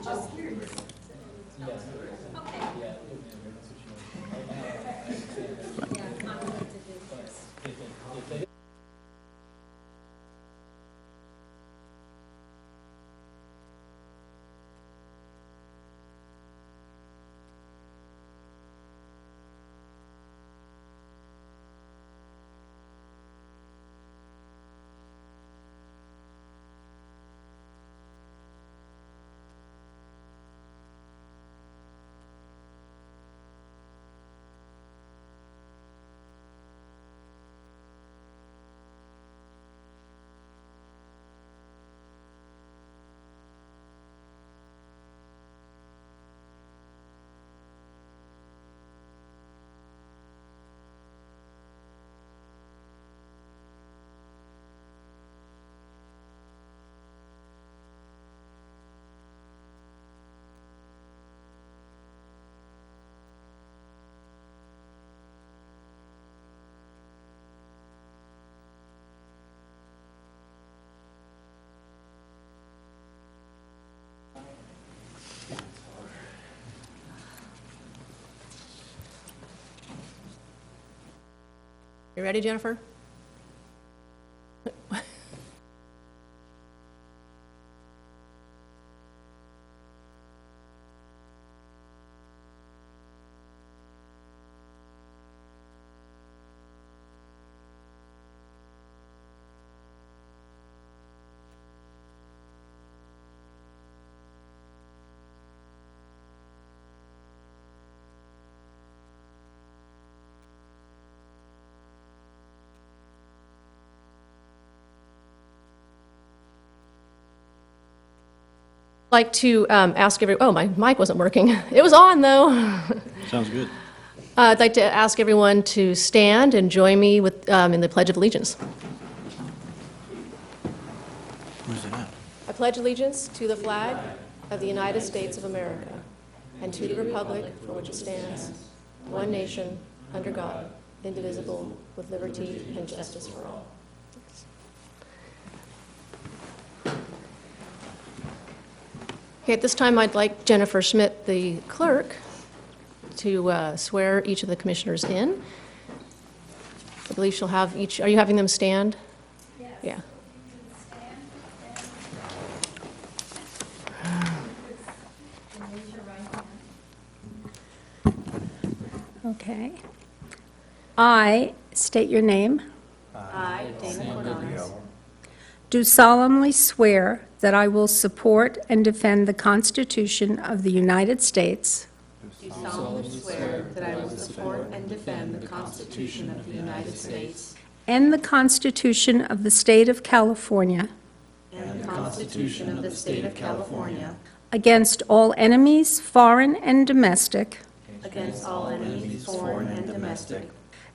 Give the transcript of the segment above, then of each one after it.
just curious. Okay. Yeah, I'm going to do this. You ready, Jennifer? Like to ask oh, my mic wasn't working. It was on, though. Sounds good. I'd like to ask everyone to stand and join me with, in the Pledge of Allegiance. Where's it at? I pledge allegiance to the flag of the United States of America and to the republic for which it stands, one nation, under God, indivisible, with liberty and justice for all. Okay, at this time, I'd like Jennifer Schmidt, the clerk, to swear each of the commissioners in. I believe she'll have each, are you having them stand? Yes. Yeah. Okay. I state your name. I, Dana Cordonis, Do solemnly swear that I will support and defend the Constitution of the United States do solemnly swear that I will support and defend the Constitution of the United States and the Constitution of the State of California and the Constitution of the State of California against all enemies, foreign and domestic, against all enemies, foreign and domestic,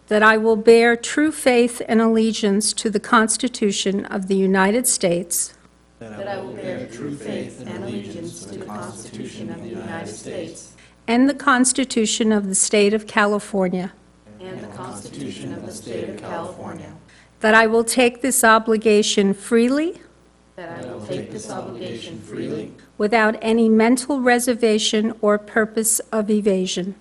that I will bear true faith and allegiance to the Constitution of the United States that I will bear true faith and allegiance to the Constitution of the United States and the Constitution of the State of California, and the Constitution of the State of California, that I will take this obligation freely, that I will take this obligation freely without any mental reservation or purpose of evasion,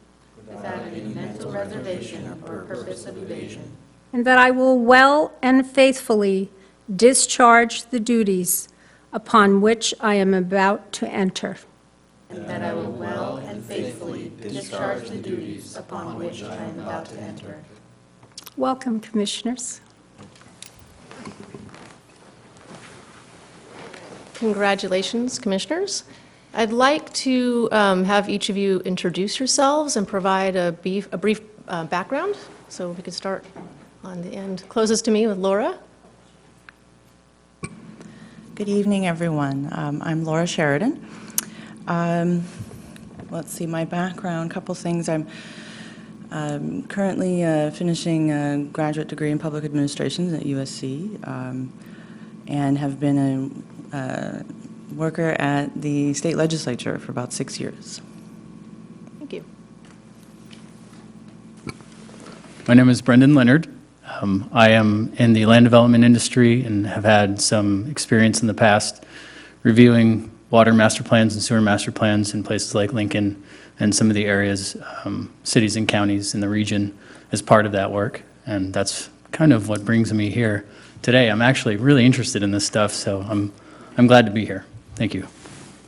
without any mental reservation or purpose of evasion, and that I will well and faithfully discharge the duties upon which I am about to enter. and that I will well and faithfully discharge the duties upon which I am about to enter. Welcome, Commissioners. Congratulations, Commissioners. I'd like to have each of you introduce yourselves and provide a brief background. So we could start on the end closest to me with Laura. Good evening, everyone. I'm Laura Sheridan. Let's see, my background, couple things. I'm currently finishing a graduate degree in public administration at USC and have been a worker at the state legislature for about 6 years. Thank you. My name is Brendan Leonard. I am in the land development industry and have had some experience in the past reviewing water master plans and sewer master plans in places like Lincoln and some of the areas, cities and counties in the region as part of that work. And that's kind of what brings me here today. I'm actually really interested in this stuff, so I'm glad to be here. Thank you.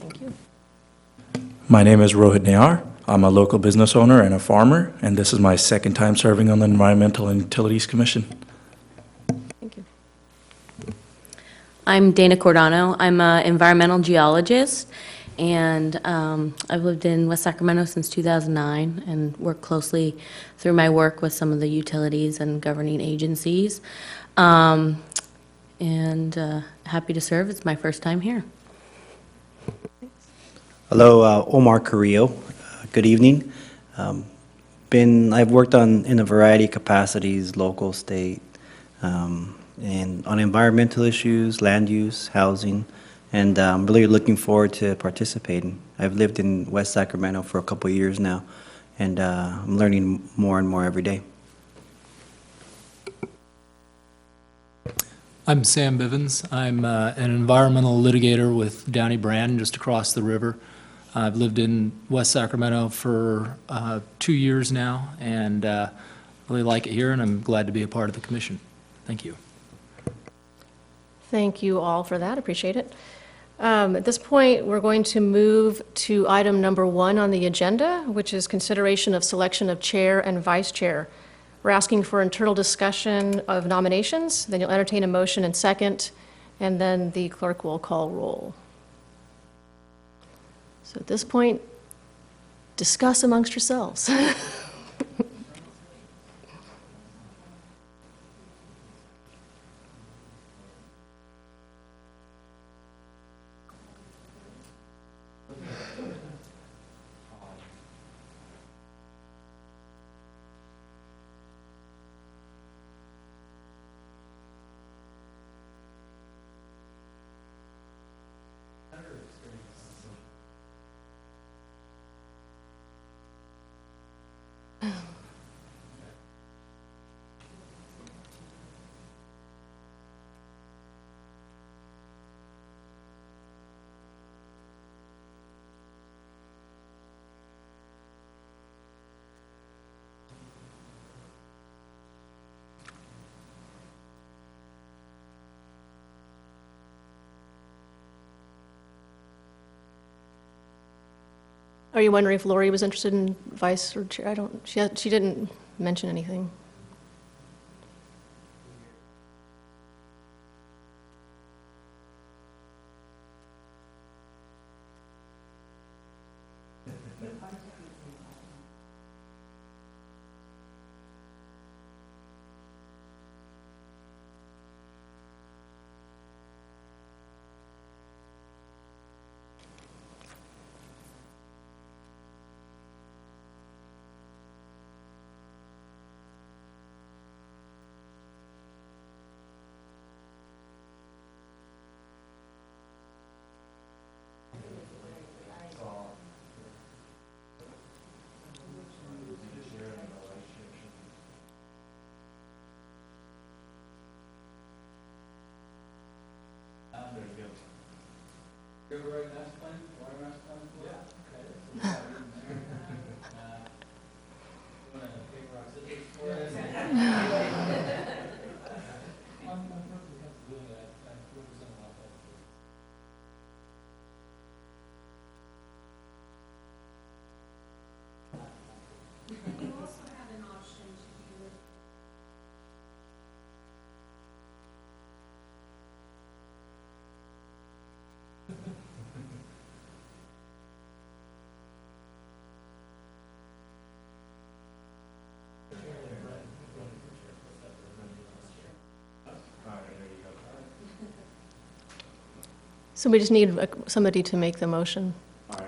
Thank you. My name is Rohit Nayar. I'm a local business owner and a farmer, and this is my second time serving on the Environmental and Utilities Commission. Thank you. I'm Dana Cordano. I'm an environmental geologist, and I've lived in West Sacramento since 2009 and worked closely through my work with some of the utilities and governing agencies. Happy to serve. It's my first time here. Hello, Omar Carrillo. Good evening. I've worked in a variety of capacities, local, state, and on environmental issues, land use, housing, and I'm really looking forward to participating. I've lived in West Sacramento for a couple of years now, and I'm learning more and more every day. I'm Sam Bivens. I'm an environmental litigator with Downey Brand, just across the river. I've lived in West Sacramento for 2 years now, and really like it here, and I'm glad to be a part of the commission. Thank you. Thank you all for that. Appreciate it. At this point, we're going to move to item number 1 on the agenda, which is consideration of selection of chair and vice chair. We're asking for internal discussion of nominations, then you'll entertain a motion and second, and then the clerk will call roll. So at this point, discuss amongst yourselves. Are you wondering if Lori was interested in vice or chair? She didn't mention anything. So we just need somebody to make the motion. I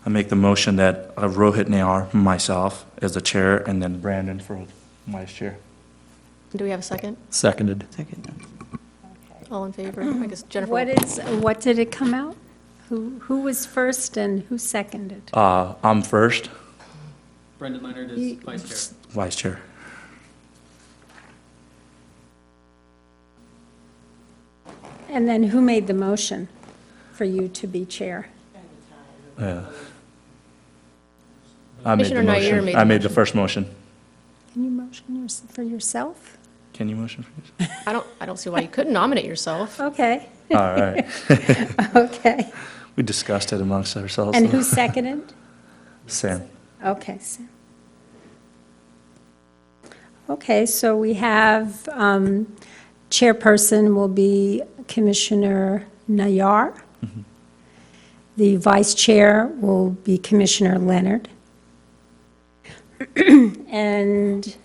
make the motion that Rohit Nayar, myself, as the chair, and then Brandon for vice chair. Do we have a second? Seconded. Second. All in favor? I guess Jennifer. What did it come out? Who was first and who seconded? I'm first, Brendan Leonard is vice chair. vice chair. And then who made the motion for you to be chair? Yeah. I made the Commissioner Nair motion. made I the made the motion. first motion. Can you motion for yourself? Can you motion for yourself? I don't see why you couldn't nominate yourself. Okay, All right. okay. We discussed it amongst ourselves. And so. who seconded? Sam. Okay, so. Okay, so we have, chairperson will be Commissioner Nayar. The vice chair will be Commissioner Leonard. And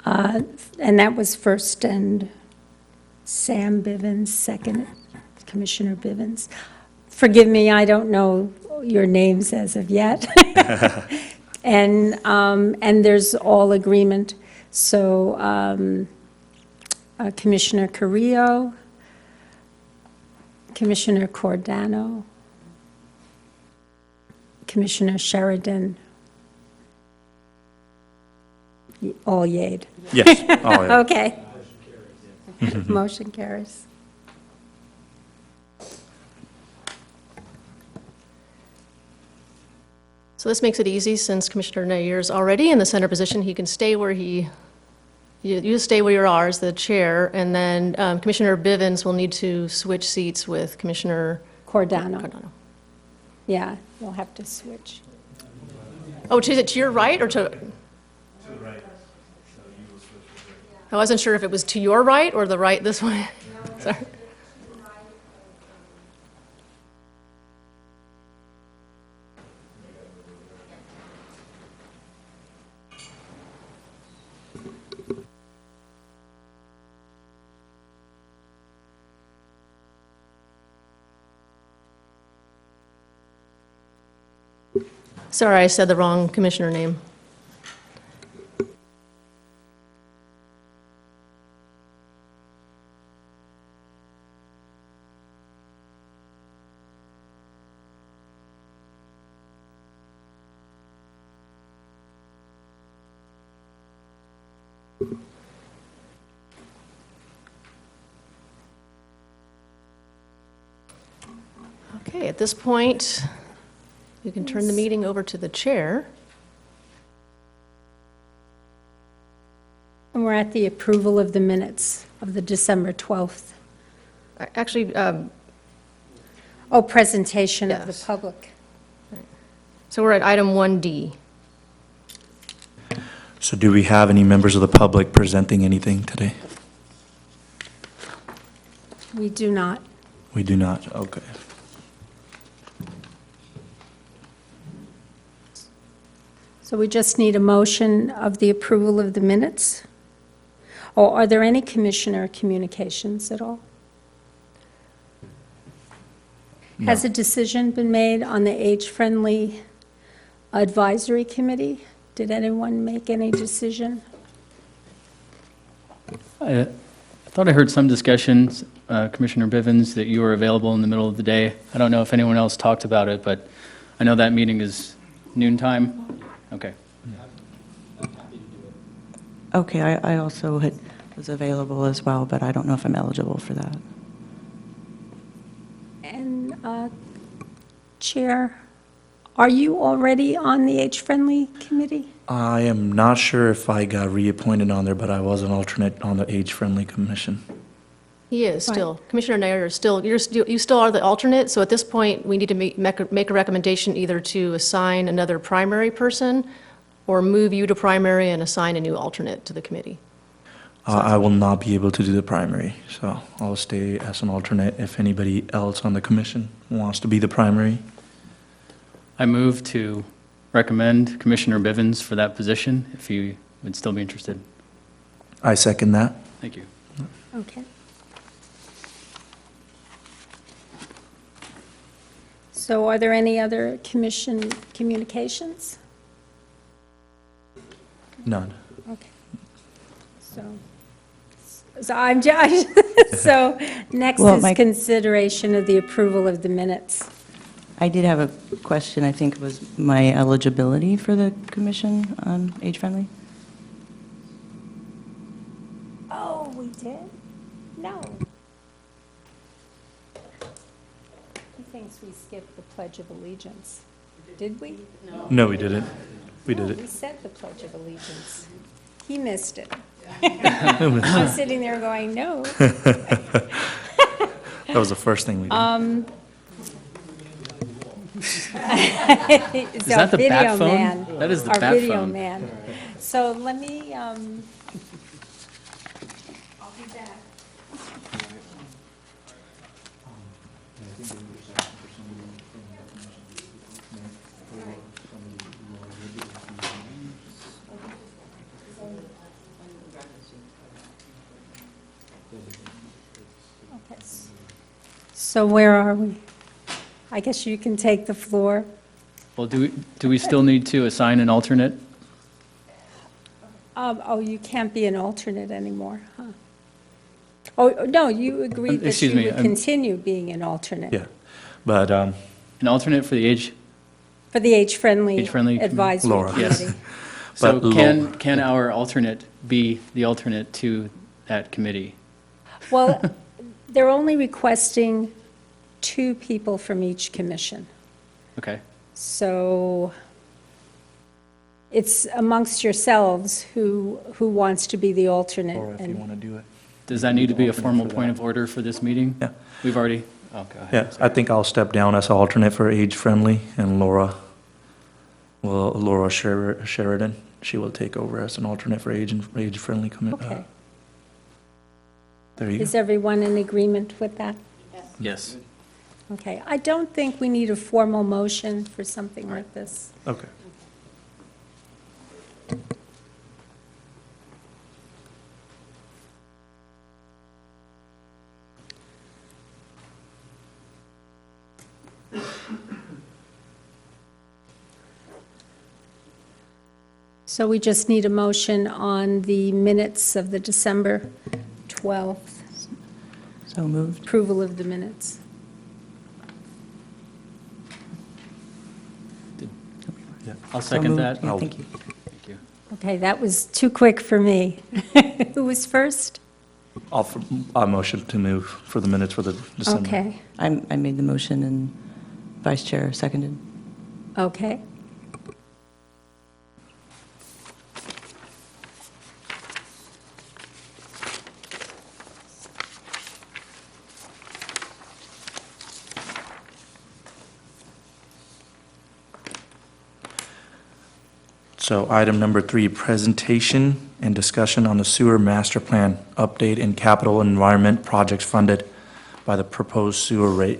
that was first, and Sam Bivens, second, Commissioner Bivens. Forgive me, I don't know your names as of yet. And there's all agreement. So Commissioner Carrillo, Commissioner Cordano, Commissioner Sheridan, all yayed. Yes. Oh, yeah. Okay. Motion carries. So this makes it easy, since Commissioner Nair is already in the center position, he can stay where you stay where you are as the chair, and then Commissioner Bivens will need to switch seats with Commissioner Cordano. Cardano. Yeah, you'll have to switch. Oh, is it to your right or to? To the right. I wasn't sure if it was to your right or the right this way. Sorry. Sorry, I said the wrong commissioner name. Okay, at this point, you can turn the meeting over to the chair. And we're at the approval of the minutes of the December 12th. Actually, Oh, presentation of the Yes. public. so we're at item 1D. So do we have any members of the public presenting anything today? We do not. We do not. Okay. So we just need a motion of the approval of the minutes. Or are there any commissioner communications at all? Has a decision been made on the age-friendly advisory committee? Did anyone make any decision? I thought I heard some discussions, Commissioner Bivens, that you were available in the middle of the day. I don't know if anyone else talked about it, but I know that meeting is noontime. Okay. Okay, I also was available as well, but I don't know if I'm eligible for that. And Chair, are you already on the age-friendly committee? I am not sure if I got reappointed on there, but I was an alternate on the Age-Friendly Commission. He is still. Commissioner Nair is still, you still are the alternate, so at this point, we need to make a recommendation either to assign another primary person or move you to primary and assign a new alternate to the committee. I will not be able to do the primary, so I'll stay as an alternate if anybody else on the commission wants to be the primary. I move to recommend Commissioner Bivens for that position, if you would still be interested. I second that. Thank you. Okay. So are there any other commission communications? None. Okay. So I'm just, so next Well, is consideration of the approval of the minutes. I did have a question, I think it was my eligibility for the commission on age-friendly? Oh, we did? No. thinks we skipped the Pledge of Allegiance. Did we? No, we didn't. We No, did we it. said the Pledge of Allegiance. He missed it. I'm sitting there going, no. That was the first thing we did. Is that the bat video phone? man. That is the Our bat video phone. man. So let me, I'll be back. Okay. So where are we? I guess you can take the floor. Well, do we still need to assign an alternate? Oh, you can't be an alternate anymore, huh? Oh, no, you agreed that Excuse you me, would continue being an alternate. Yeah, but An alternate for the age? For the Age-Friendly Age-friendly Advisory Laura. Yes. Committee. So But can our alternate be the alternate to that committee? Well, they're only requesting 2 people from each commission. Okay. So it's amongst yourselves who wants to be the alternate. Laura, if you and- want to do it. Does that need to be a formal point of order for this meeting? Yeah. We've already, oh, go ahead. Yeah, I think I'll step down as alternate for age-friendly, and Laura Sheridan, she will take over as an alternate for age-friendly. Okay. There you go. Is everyone in agreement with that? Yes. Okay. I don't think we need a formal motion for something like this. Okay. So we just need a motion on the minutes of the December 12th, So moved. approval of the minutes. I'll So second moved. that. Yeah, thank you. Thank you. Okay, that was too quick for me. Who was first? I'll motion to move for the minutes for the December. Okay, I made the motion and Vice Chair seconded. okay. So item number 3, presentation and discussion on the sewer master plan update and capital environment projects funded by the proposed sewer rate.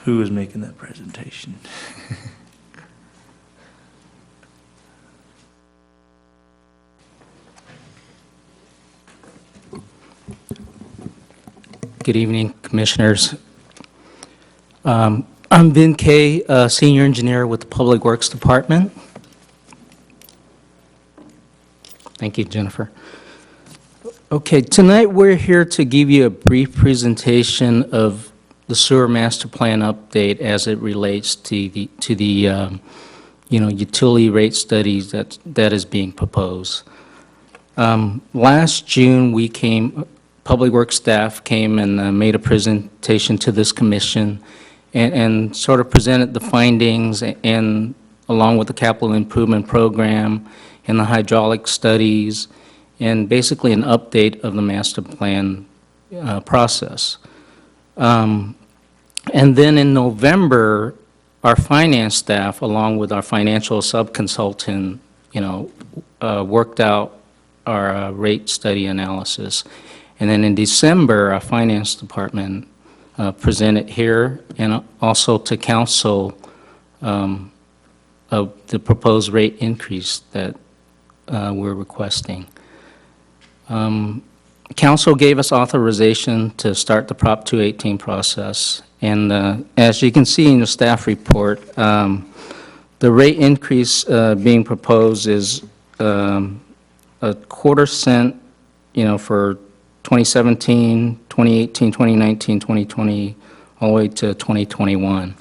Who is making that presentation? Good evening, Commissioners. I'm Vin Kay, Senior Engineer with the Public Works Department. Thank you, Jennifer. Okay, tonight we're here to give you a brief presentation of the sewer master plan update as it relates to the utility rate studies that is being proposed. Last June, Public Works staff came and made a presentation to this commission and sort of presented the findings and along with the capital improvement program and the hydraulic studies and basically an update of the master plan process. And then in November, our finance staff, along with our financial sub-consultant, worked out our rate study analysis. And then in December, our finance department presented here and also to council of the proposed rate increase that we're requesting. Council gave us authorization to start the Prop 218 process. And as you can see in the staff report, the rate increase being proposed is a quarter cent, for 2017, 2018, 2019, 2020, all the way to 2021.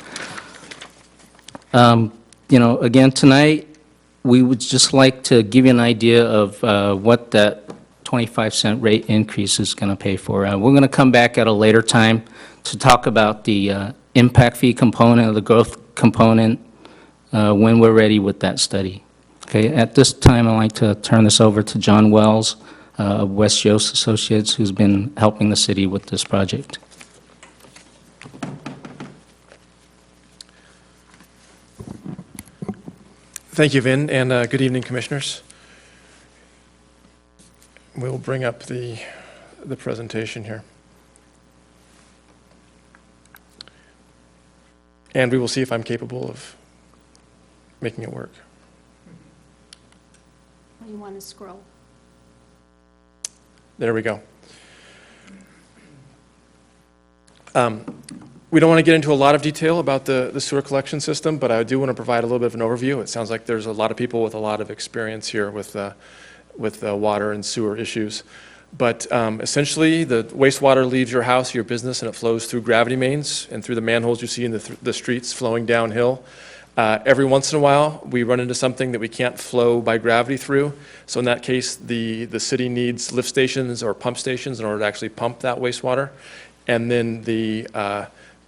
Again, tonight, we would just like to give you an idea of what that 25-cent rate increase is going to pay for. We're going to come back at a later time to talk about the impact fee component, or the growth component, when we're ready with that study. Okay, at this time, I'd like to turn this over to John Wells of West Yost Associates, who's been helping the city with this project. Thank you, Vin, and good evening, Commissioners. We'll bring up the presentation here. And we will see if I'm capable of making it work. You want to scroll? There we go. We don't want to get into a lot of detail about the sewer collection system, but I do want to provide a little bit of an overview. It sounds like there's a lot of people with a lot of experience here with water and sewer issues. But essentially, the wastewater leaves your house, your business, and it flows through gravity mains and through the manholes you see in the streets flowing downhill. Every once in a while, we run into something that we can't flow by gravity through. So in that case, the city needs lift stations or pump stations in order to actually pump that wastewater. And then the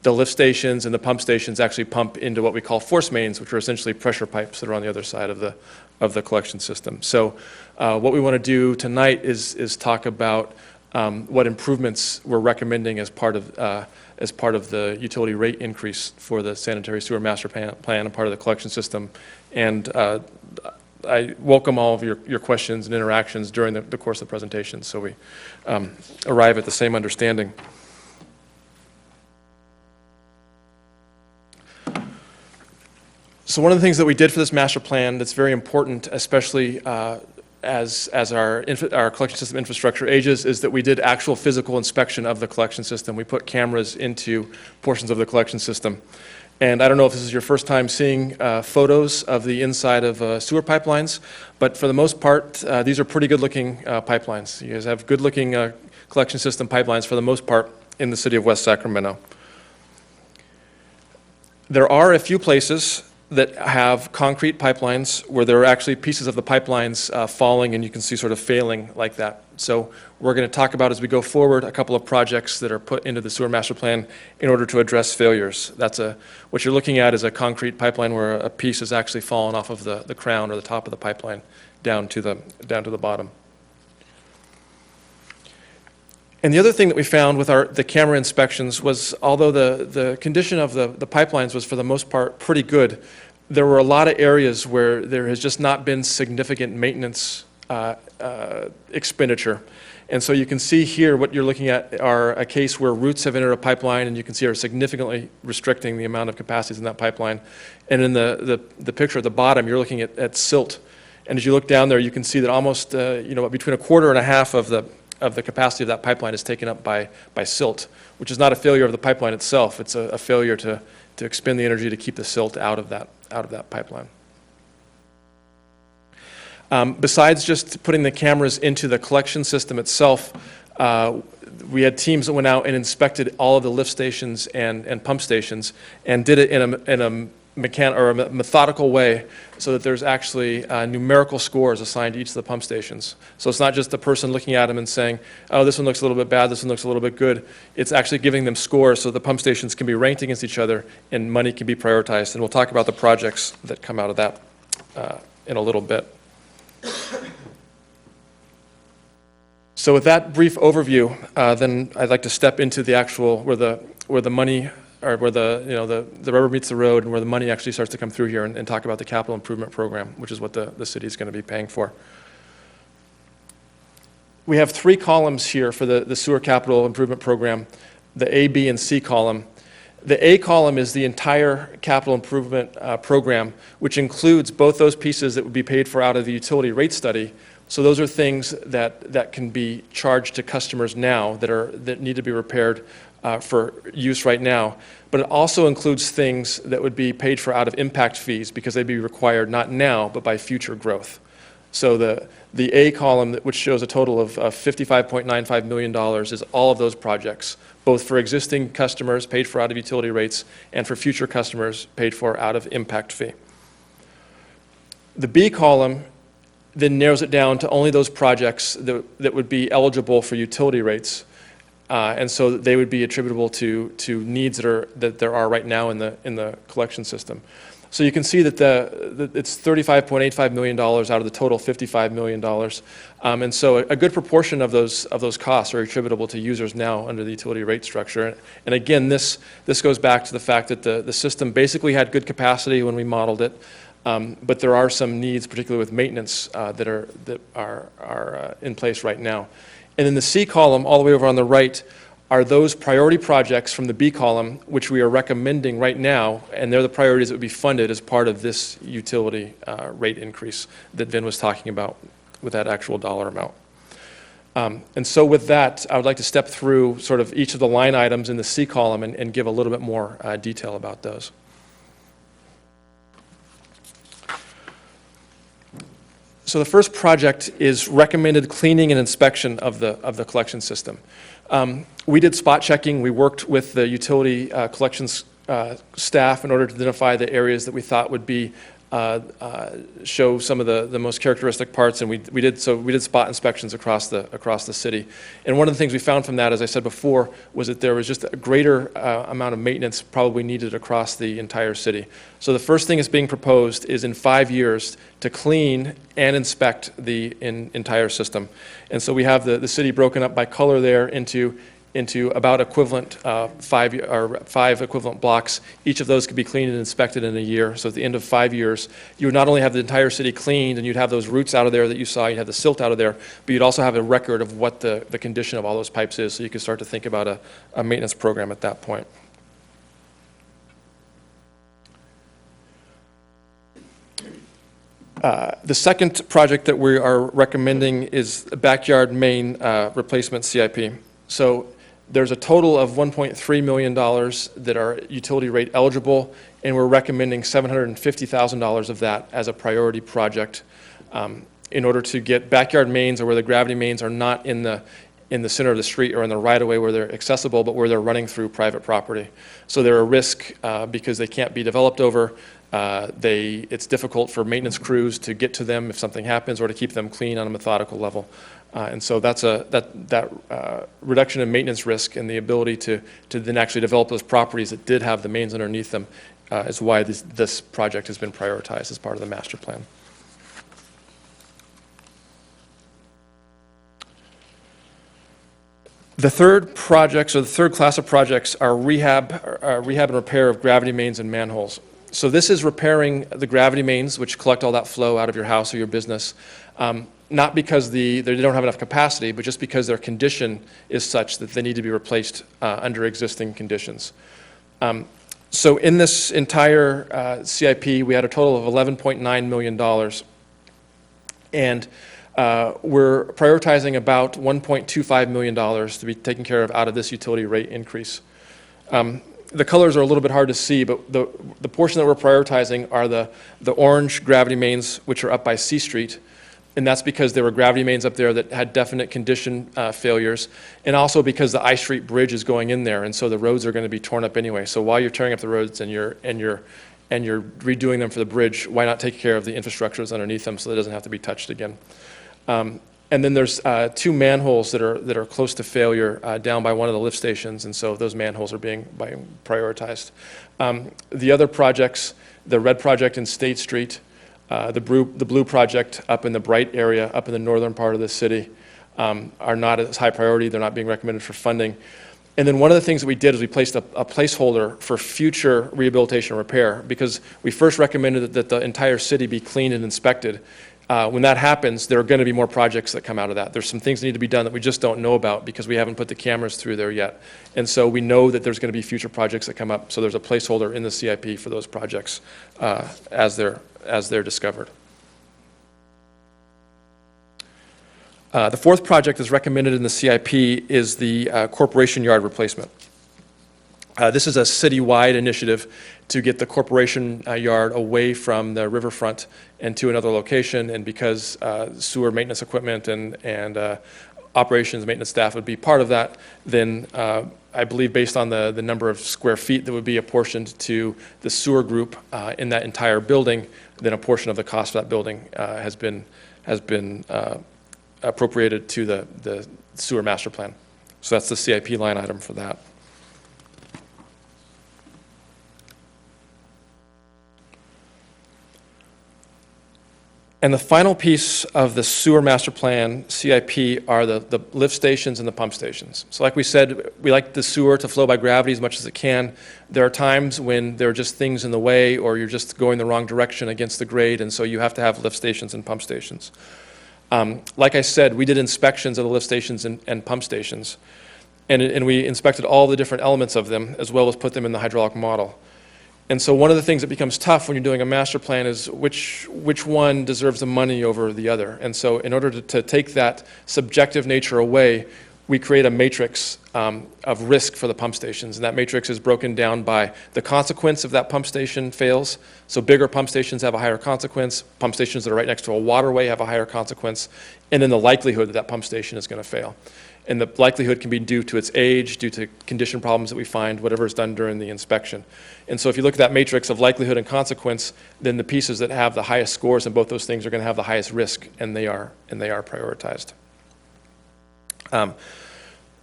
lift stations and the pump stations actually pump into what we call force mains, which are essentially pressure pipes that are on the other side of the collection system. So what we want to do tonight is talk about what improvements we're recommending as part of the utility rate increase for the sanitary sewer master plan and part of the collection system. And I welcome all of your questions and interactions during the course of the presentation, so we arrive at the same understanding. So one of the things that we did for this master plan that's very important, especially as our collection system infrastructure ages, is that we did actual physical inspection of the collection system. We put cameras into portions of the collection system. And I don't know if this is your first time seeing photos of the inside of sewer pipelines, but for the most part, these are pretty good-looking pipelines. You guys have good-looking collection system pipelines for the most part in the city of West Sacramento. There are a few places that have concrete pipelines where there are actually pieces of the pipelines falling, and you can see sort of failing like that. So we're going to talk about, as we go forward, a couple of projects that are put into the sewer master plan in order to address failures. What you're looking at is a concrete pipeline where a piece has actually fallen off of the crown or the top of the pipeline down to the bottom. And the other thing that we found with the camera inspections was, although the condition of the pipelines was for the most part pretty good, there were a lot of areas where there has just not been significant maintenance expenditure. And so you can see here what you're looking at are a case where roots have entered a pipeline, and you can see are significantly restricting the amount of capacities in that pipeline. And in the picture at the bottom, you're looking at silt. And as you look down there, you can see that almost between a quarter and a half of the capacity of that pipeline is taken up by silt, which is not a failure of the pipeline itself. It's a failure to expend the energy to keep the silt out of that pipeline. Besides just putting the cameras into the collection system itself, we had teams that went out and inspected all of the lift stations and pump stations and did it in a methodical way, so that there's actually numerical scores assigned to each of the pump stations. So it's not just the person looking at them and saying, oh, this one looks a little bit bad, this one looks a little bit good. It's actually giving them scores so the pump stations can be ranked against each other and money can be prioritized. And we'll talk about the projects that come out of that in a little bit. So with that brief overview, then I'd like to step into the actual where the money, or where the rubber meets the road, and where the money actually starts to come through here, and talk about the capital improvement program, which is what the city is going to be paying for. We have 3 columns here for the sewer capital improvement program, the A, B, and C column. The A column is the entire capital improvement program, which includes both those pieces that would be paid for out of the utility rate study. So those are things that can be charged to customers now that need to be repaired for use right now. But it also includes things that would be paid for out of impact fees, because they'd be required not now, but by future growth. So the A column, which shows a total of $55.95 million, is all of those projects, both for existing customers paid for out of utility rates and for future customers paid for out of impact fee. The B column then narrows it down to only those projects that would be eligible for utility rates. And so they would be attributable to needs that there are right now in the collection system. So you can see that it's $35.85 million out of the total $55 million. And so a good proportion of those costs are attributable to users now under the utility rate structure. And again, this goes back to the fact that the system basically had good capacity when we modeled it, but there are some needs, particularly with maintenance, that are in place right now. And in the C column, all the way over on the right, are those priority projects from the B column, which we are recommending right now, and they're the priorities that would be funded as part of this utility rate increase that Vin was talking about with that actual dollar amount. And so with that, I would like to step through sort of each of the line items in the C column and give a little bit more detail about those. So the first project is recommended cleaning and inspection of the collection system. We did spot checking. We worked with the utility collections staff in order to identify the areas that we thought would be show some of the most characteristic parts, and we did spot inspections across the city. And one of the things we found from that, as I said before, was that there was just a greater amount of maintenance probably needed across the entire city. So the first thing that's being proposed is in 5 years to clean and inspect the entire system. And so we have the city broken up by color there into about equivalent five equivalent blocks. Each of those could be cleaned and inspected in a year. So at the end of 5 years, you would not only have the entire city cleaned, and you'd have those roots out of there that you saw, you'd have the silt out of there, but you'd also have a record of what the condition of all those pipes is, so you could start to think about a maintenance program at that point. The second project that we are recommending is a backyard main replacement CIP. So there's a total of $1.3 million that are utility rate eligible, and we're recommending $750,000 of that as a priority project in order to get backyard mains, or where the gravity mains are not in the center of the street or in the right-of-way where they're accessible, but where they're running through private property. So they're a risk because they can't be developed over. It's difficult for maintenance crews to get to them if something happens, or to keep them clean on a methodical level. And so that's that reduction in maintenance risk and the ability to then actually develop those properties that did have the mains underneath them is why this project has been prioritized as part of the master plan. The third projects, or the third class of projects, are rehab and repair of gravity mains and manholes. So this is repairing the gravity mains, which collect all that flow out of your house or your business, not because they don't have enough capacity, but just because their condition is such that they need to be replaced under existing conditions. So in this entire CIP, we had a total of $11.9 million. And we're prioritizing about $1.25 million to be taken care of out of this utility rate increase. The colors are a little bit hard to see, but the portion that we're prioritizing are the orange gravity mains, which are up by C Street, and that's because there were gravity mains up there that had definite condition failures, and also because the I Street Bridge is going in there, and so the roads are going to be torn up anyway. So while you're tearing up the roads and you're redoing them for the bridge, why not take care of the infrastructures underneath them so that it doesn't have to be touched again? And then there's 2 manholes that are close to failure down by one of the lift stations, and so those manholes are being prioritized. The other projects, the red project in State Street, the blue project up in the Bright area, up in the northern part of the city, are not as high priority. They're not being recommended for funding. And then one of the things that we did is we placed a placeholder for future rehabilitation and repair, because we first recommended that the entire city be cleaned and inspected. When that happens, there are going to be more projects that come out of that. There's some things that need to be done that we just don't know about because we haven't put the cameras through there yet. And so we know that there's going to be future projects that come up. So there's a placeholder in the CIP for those projects as they're discovered. The fourth project that's recommended in the CIP is the corporation yard replacement. This is a citywide initiative to get the corporation yard away from the riverfront and to another location. And because sewer maintenance equipment and operations maintenance staff would be part of that, then I believe based on the number of square feet that would be apportioned to the sewer group in that entire building, then a portion of the cost of that building has been has been appropriated to the sewer master plan. So that's the CIP line item for that. And the final piece of the sewer master plan, CIP, are the lift stations and the pump stations. So like we said, we like the sewer to flow by gravity as much as it can. There are times when there are just things in the way or you're just going the wrong direction against the grade, and so you have to have lift stations and pump stations. Like I said, we did inspections of the lift stations and pump stations, and we inspected all the different elements of them as well as put them in the hydraulic model. And so one of the things that becomes tough when you're doing a master plan is which one deserves the money over the other. And so in order to take that subjective nature away, we create a matrix of risk for the pump stations. And that matrix is broken down by the consequence if that pump station fails. So bigger pump stations have a higher consequence. Pump stations that are right next to a waterway have a higher consequence. And then the likelihood that that pump station is going to fail. And the likelihood can be due to its age, due to condition problems that we find, whatever is done during the inspection. And so if you look at that matrix of likelihood and consequence, then the pieces that have the highest scores in both those things are going to have the highest risk, and they are prioritized.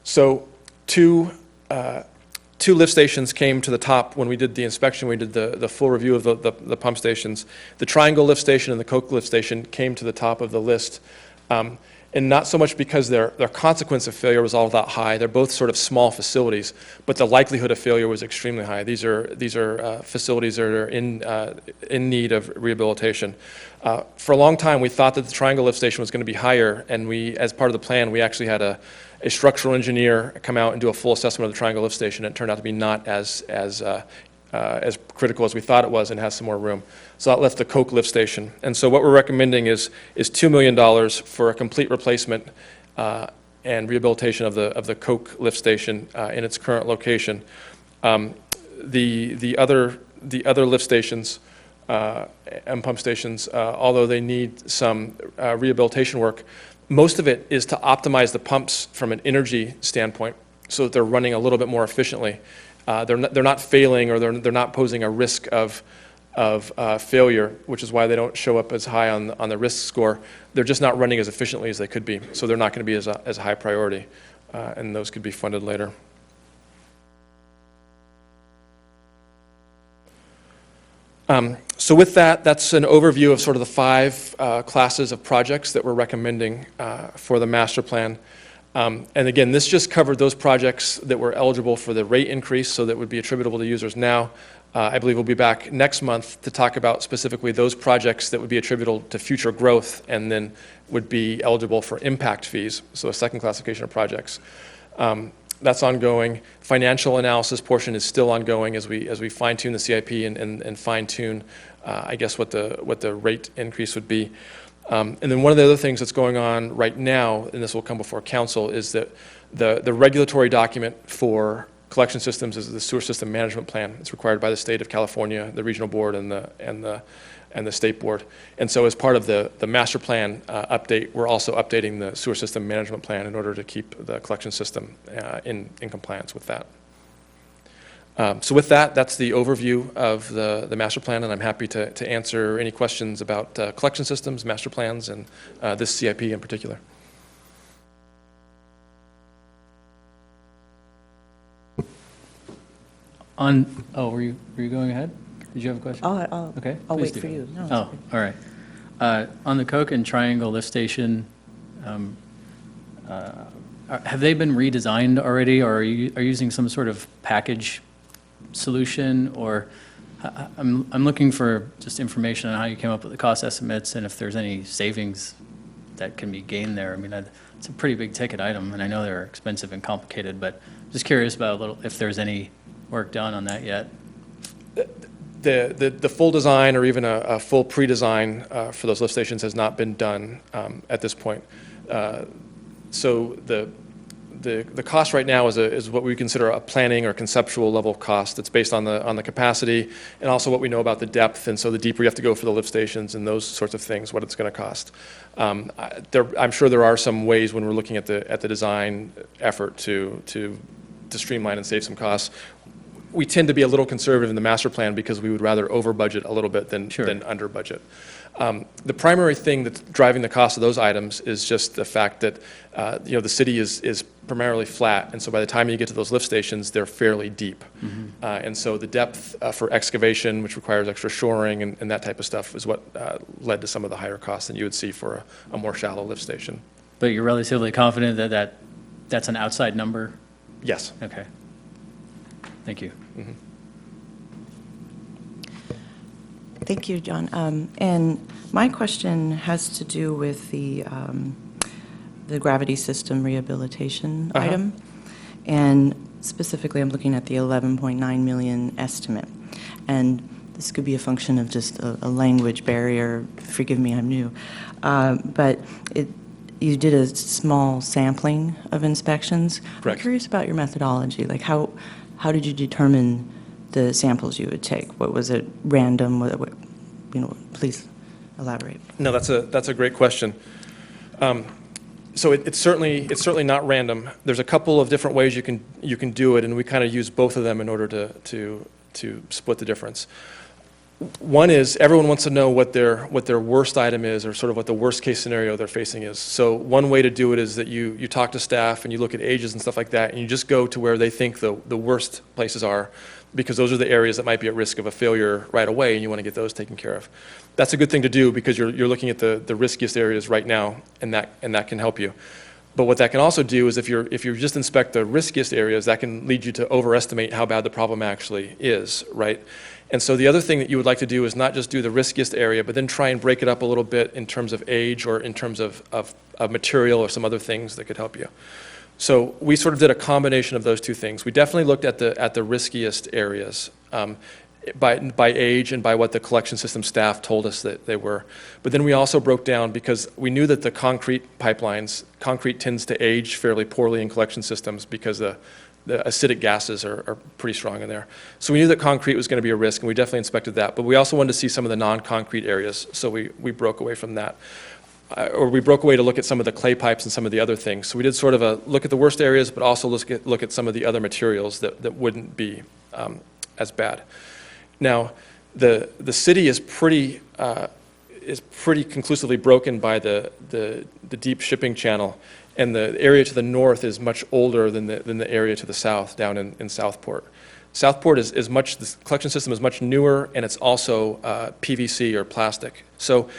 So two lift stations came to the top when we did the inspection. We did the full review of the pump stations. The Triangle lift station and the Coke lift station came to the top of the list. And not so much because their consequence of failure was all that high. They're both sort of small facilities, but the likelihood of failure was extremely high. These are facilities that are in need of rehabilitation. For a long time, we thought that the Triangle lift station was going to be higher, and we, as part of the plan, we actually had a structural engineer come out and do a full assessment of the Triangle lift station. It turned out to be not as critical as we thought it was, and has some more room. So that left the Coke lift station. And so what we're recommending is $2 million for a complete replacement and rehabilitation of the Coke lift station in its current location. The other lift stations and pump stations, although they need some rehabilitation work, most of it is to optimize the pumps from an energy standpoint so that they're running a little bit more efficiently. They're not failing, or they're not posing a risk of failure, which is why they don't show up as high on the risk score. They're just not running as efficiently as they could be, so they're not going to be as a high priority, and those could be funded later. So with that, that's an overview of sort of the 5 classes of projects that we're recommending for the master plan. And again, this just covered those projects that were eligible for the rate increase, so that would be attributable to users now. I believe we'll be back next month to talk about specifically those projects that would be attributable to future growth and then would be eligible for impact fees, so a second classification of projects. That's ongoing. Financial analysis portion is still ongoing as we fine-tune the CIP and fine-tune, I guess, what the rate increase would be. And then one of the other things that's going on right now, and this will come before council, is that the regulatory document for collection systems is the sewer system management plan. It's required by the state of California, the regional board, and the state board. And so as part of the master plan update, we're also updating the sewer system management plan in order to keep the collection system in compliance with that. So with that, that's the overview of the master plan, and I'm happy to answer any questions about collection systems, master plans, and this CIP in particular. Were you going ahead? Did you have a question? Okay, I'll please wait for do. you. No, Oh, all right. On the Coke and Triangle lift station, have they been redesigned already, or are you using some sort of package solution? Or I'm looking for just information on how you came up with the cost estimates and if there's any savings that can be gained there. I mean, it's a pretty big ticket item, and I know they're expensive and complicated, but just curious about if there's any work done on that yet. The full design or even a full pre-design for those lift stations has not been done at this point. So the cost right now is what we consider a planning or conceptual level cost. It's based on the capacity and also what we know about the depth, and so the deeper you have to go for the lift stations and those sorts of things, what it's going to cost. I'm sure there are some ways when we're looking at the design effort to streamline and save some costs. We tend to be a little conservative in the master plan because we would rather over budget a little bit than under budget. The primary thing that's driving the cost of those items is just the fact that, the city is primarily flat, and so by the time you get to those lift stations, they're fairly deep. And so the depth for excavation, which requires extra shoring and that type of stuff, is what led to some of the higher costs than you would see for a more shallow lift station. But you're relatively confident that that's an outside number? Yes. Okay. Thank you. Thank you, John. And my question has to do with the gravity system rehabilitation item. And specifically, I'm looking at the 11.9 million estimate. And this could be a function of just a language barrier. Forgive me, I'm new. But you did a small sampling of inspections. Correct. I'm curious about your methodology. Like, how did you determine the samples you would take? What was it, random? Please elaborate. No, that's a great question. So it's certainly not random. There's a couple of different ways you can do it, and we kind of use both of them in order to split the difference. One is everyone wants to know what their worst item is, or sort of what the worst case scenario they're facing is. So one way to do it is that you talk to staff and you look at ages and stuff like that, and you just go to where they think the worst places are, because those are the areas that might be at risk of a failure right away, and you want to get those taken care of. That's a good thing to do because you're looking at the riskiest areas right now, and that can help you. But what that can also do is if you just inspect the riskiest areas, that can lead you to overestimate how bad the problem actually is, right? And so the other thing that you would like to do is not just do the riskiest area, but then try and break it up a little bit in terms of age or in terms of material or some other things that could help you. So we sort of did a combination of those two things. We definitely looked at the riskiest areas by age and by what the collection system staff told us that they were. But then we also broke down, because we knew that the concrete tends to age fairly poorly in collection systems because the acidic gases are pretty strong in there. So we knew that concrete was going to be a risk, and we definitely inspected that. But we also wanted to see some of the non-concrete areas, so we broke away from that. Or we broke away to look at some of the clay pipes and some of the other things. So we did sort of a look at the worst areas, but also look at some of the other materials that wouldn't be as bad. Now, the city is pretty conclusively broken by the deep shipping channel, and the area to the north is much older than the area to the south down in Southport. Southport the collection system is much newer, and it's also PVC or plastic. So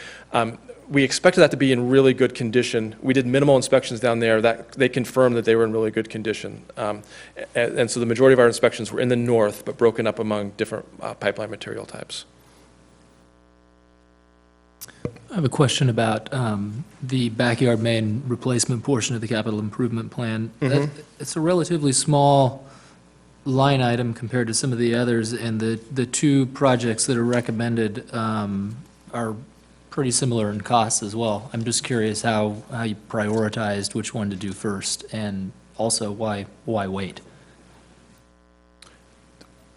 we expected that to be in really good condition. We did minimal inspections down there. That they confirmed that they were in really good condition. And so the majority of our inspections were in the north, but broken up among different pipeline material types. I have a question about the backyard main replacement portion of the capital improvement plan. It's a relatively small line item compared to some of the others, and the two projects that are recommended are pretty similar in costs as well. I'm just curious how you prioritized which one to do first, and also why wait?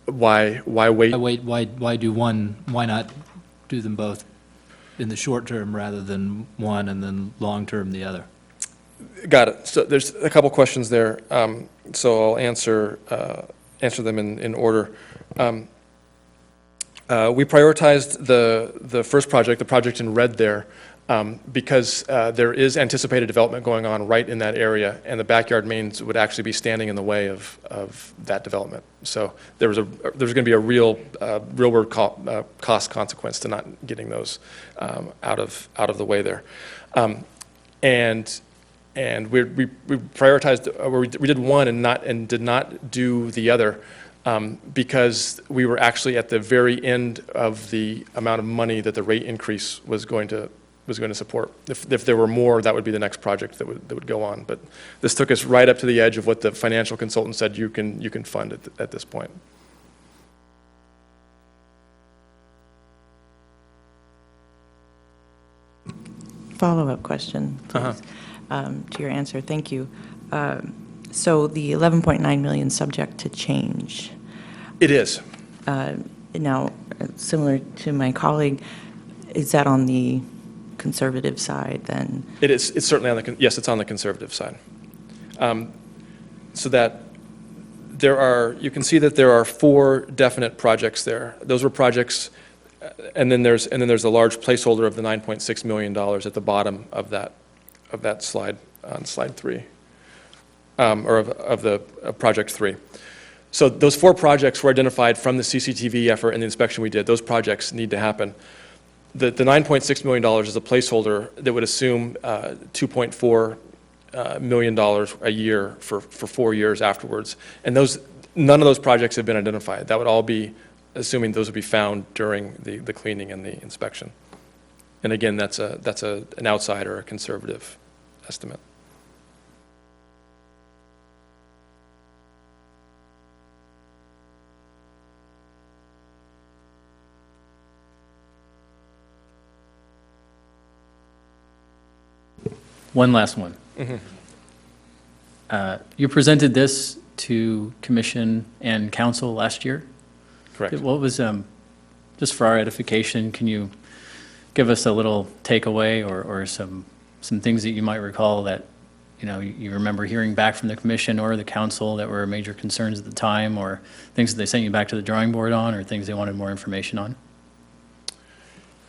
Why wait? Why do one? Why not do them both in the short term rather than one and then long term the other? Got it. So there's a couple questions there. So I'll answer them in order. We prioritized the first project, the project in red there, because there is anticipated development going on right in that area, and the backyard mains would actually be standing in the way of that development. So there's going to be a real world cost consequence to not getting those out of the way there. And we prioritized, or we did one and did not do the other. Because we were actually at the very end of the amount of money that the rate increase was going to support. If there were more, that would be the next project that would go on. But this took us right up to the edge of what the financial consultant said you can fund at this point. Follow-up question, please, to your answer. Thank you. So the 11.9 million subject to change. It is. Now, similar to my colleague, is that on the conservative side then? It is. It's certainly on the yes. It's on the conservative side. So that you can see that there are 4 definite projects there. Those were projects And then there's a large placeholder of the $9.6 million at the bottom of that slide, on slide 3, or of project 3. So those 4 projects were identified from the CCTV effort and the inspection we did. Those projects need to happen. The $9.6 million is a placeholder that would assume $2.4 million a year for 4 years afterwards. And none of those projects have been identified. That would all be assuming those would be found during the cleaning and the inspection. And again, that's an outside or a conservative estimate. One last one. You presented this to commission and council last year? Correct. What was, just for our edification, can you give us a little takeaway or some things that you might recall that, you remember hearing back from the commission or the council that were major concerns at the time, or things that they sent you back to the drawing board on, or things they wanted more information on?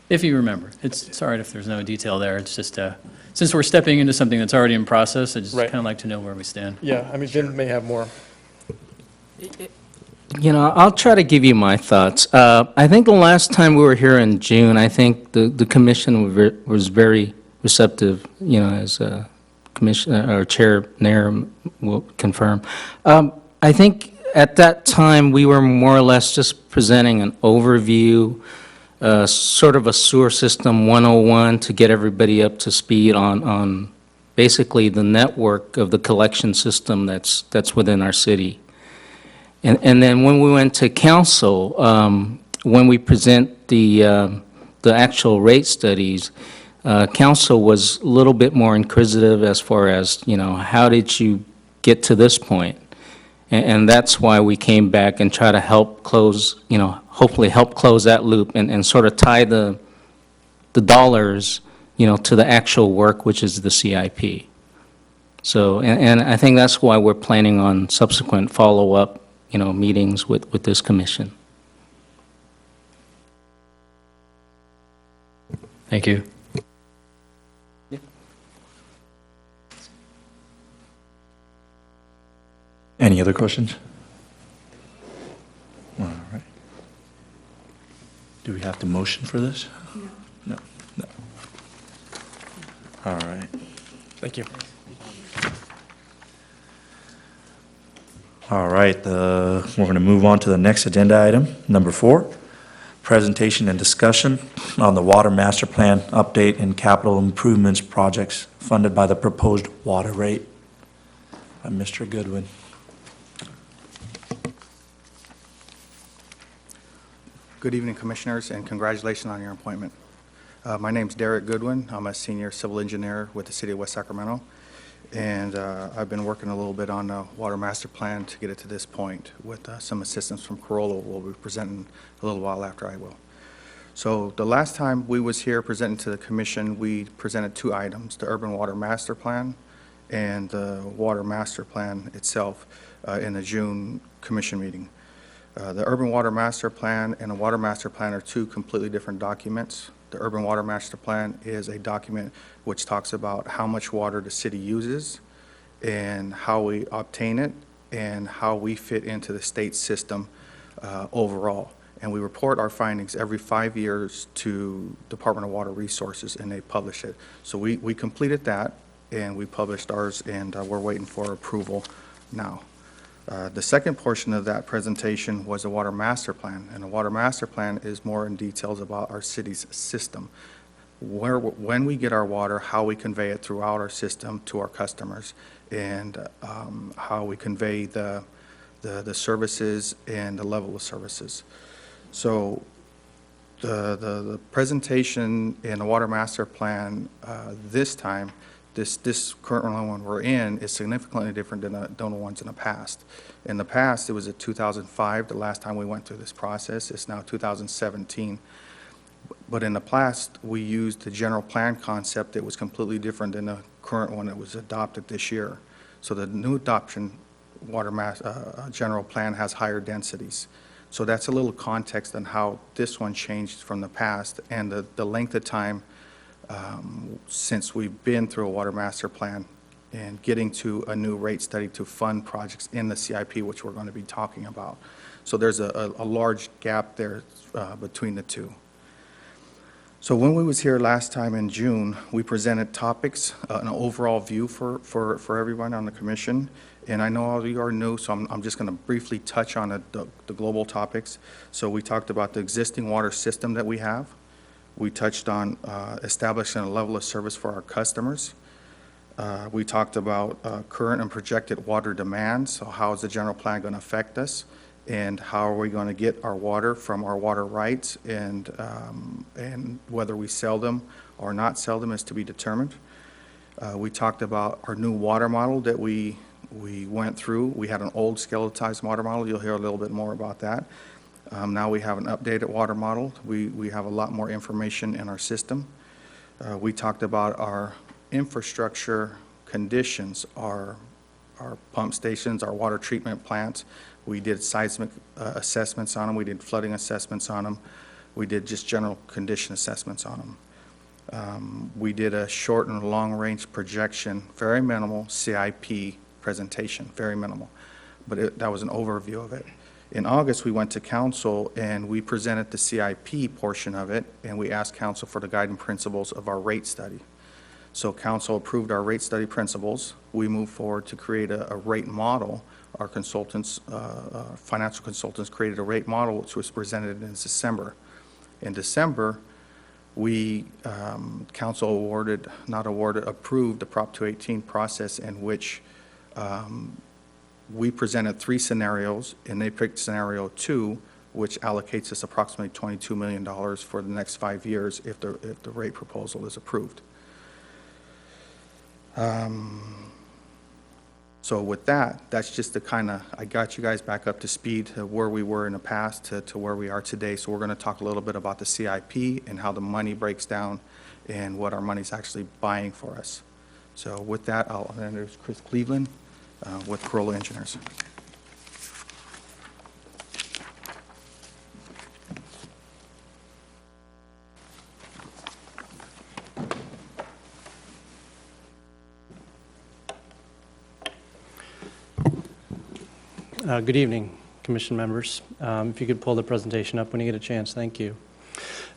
If you remember. It's all right if there's no detail there. It's just, since we're stepping into something that's already in process, I'd just Right. kind of like to know where we stand. Yeah, I mean, Vin may have more. I'll try to give you my thoughts. I think the last time we were here in June, I think the commission was very receptive, as Commissioner or Chair Nair will confirm. I think at that time, we were more or less just presenting an overview, sort of a sewer system 101 to get everybody up to speed on basically the network of the collection system that's within our city. And then when we went to council, when we present the actual rate studies, council was a little bit more inquisitive as far as, how did you get to this point? And that's why we came back and try to help close, hopefully help close that loop and sort of tie the dollars, to the actual work, which is the CIP. So, and I think that's why we're planning on subsequent follow-up, meetings with this commission. Thank you. Any other questions? All right. Do we have to motion for this? No. No. All right. Thank you. All right, we're going to move on to the next agenda item, number 4, presentation and discussion on the Water Master Plan update and capital improvements projects funded by the proposed water rate. By Mr. Goodwin. Good evening, Commissioners, and congratulations on your appointment. My name's Derek Goodwin. I'm a senior civil engineer with the City of West Sacramento, and I've been working a little bit on the Water Master Plan to get it to this point with some assistance from Corolla. We'll be presenting a little while after I will. So the last time we was here presenting to the Commission, we presented 2 items, the Urban Water Master Plan and the Water Master Plan itself in the June Commission meeting. The Urban Water Master Plan and the Water Master Plan are 2 completely different documents. The Urban Water Master Plan is a document which talks about how much water the city uses and how we obtain it and how we fit into the state system overall. And we report our findings every 5 years to Department of Water Resources, and they publish it. So we completed that, and we published ours, and we're waiting for approval now. The second portion of that presentation was the Water Master Plan, and the Water Master Plan is more in details about our city's system. When we get our water, how we convey it throughout our system to our customers, and how we convey the services and the level of services. So the presentation in the Water Master Plan this time, this current one we're in is significantly different than the ones in the past. In the past, it was in 2005, the last time we went through this process. It's now 2017. But in the past, we used the general plan concept that was completely different than the current one that was adopted this year. So the new adoption general plan has higher densities. So that's a little context on how this one changed from the past and the length of time since we've been through a water master plan and getting to a new rate study to fund projects in the CIP, which we're going to be talking about. So there's a large gap there between the two. So when we was here last time in June, we presented topics, an overall view for everyone on the commission. And I know all of you are new, so I'm just going to briefly touch on the global topics. So we talked about the existing water system that we have. We touched on establishing a level of service for our customers. We talked about current and projected water demand. So how is the general plan going to affect us? And how are we going to get our water from our water rights, and whether we sell them or not sell them is to be determined. We talked about our new water model that we went through. We had an old skeletized water model. You'll hear a little bit more about that. Now we have an updated water model. We have a lot more information in our system. We talked about our infrastructure conditions, our pump stations, our water treatment plants. We did seismic assessments on them. We did flooding assessments on them. We did just general condition assessments on them. We did a short and long-range projection, very minimal CIP presentation, very minimal. But that was an overview of it. In August, we went to council and we presented the CIP portion of it, and we asked council for the guiding principles of our rate study. So council approved our rate study principles. We moved forward to create a rate model. Our consultants, financial consultants, created a rate model which was presented in December. In December, we, council approved the Prop 218 process in which we presented 3 scenarios, and they picked scenario 2, which allocates us approximately $22 million for the next 5 years if the rate proposal is approved. So with that, that's just the kind of, I got you guys back up to speed to where we were in the past to where we are today. So we're going to talk a little bit about the CIP and how the money breaks down and what our money's actually buying for us. So with that, I'll introduce Chris Cleveland with Corolla Engineers. Good evening, Commission members. If you could pull the presentation up when you get a chance, thank you.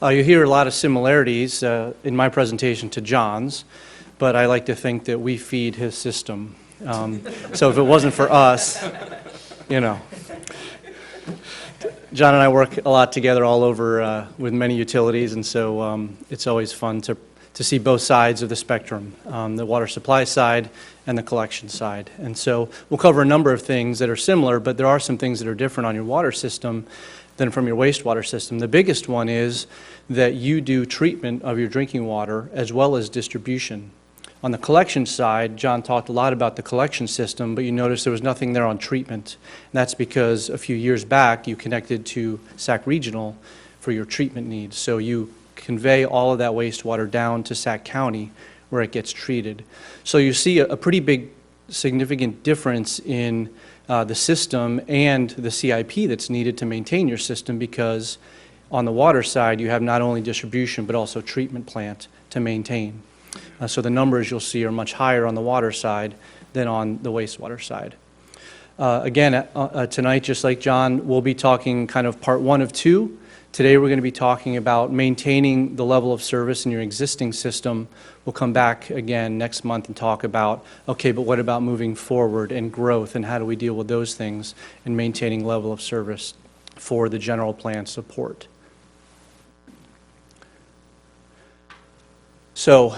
You hear a lot of similarities in my presentation to John's, but I like to think that we feed his system. So if it wasn't for us, you know. John and I work a lot together all over with many utilities, and so it's always fun to see both sides of the spectrum, the water supply side and the collection side. And so we'll cover a number of things that are similar, but there are some things that are different on your water system than from your wastewater system. The biggest one is that you do treatment of your drinking water as well as distribution. On the collection side, John talked a lot about the collection system, but you notice there was nothing there on treatment. And that's because a few years back you connected to Sac Regional for your treatment needs. So you convey all of that wastewater down to Sac County where it gets treated. So you see a pretty big significant difference in the system and the CIP that's needed to maintain your system, because on the water side you have not only distribution but also treatment plant to maintain. So the numbers you'll see are much higher on the water side than on the wastewater side. Again, tonight, just like John, we'll be talking kind of part 1 of 2. Today we're going to be talking about maintaining the level of service in your existing system. We'll come back again next month and talk about, okay, but what about moving forward and growth, and how do we deal with those things and maintaining level of service for the general plan support. So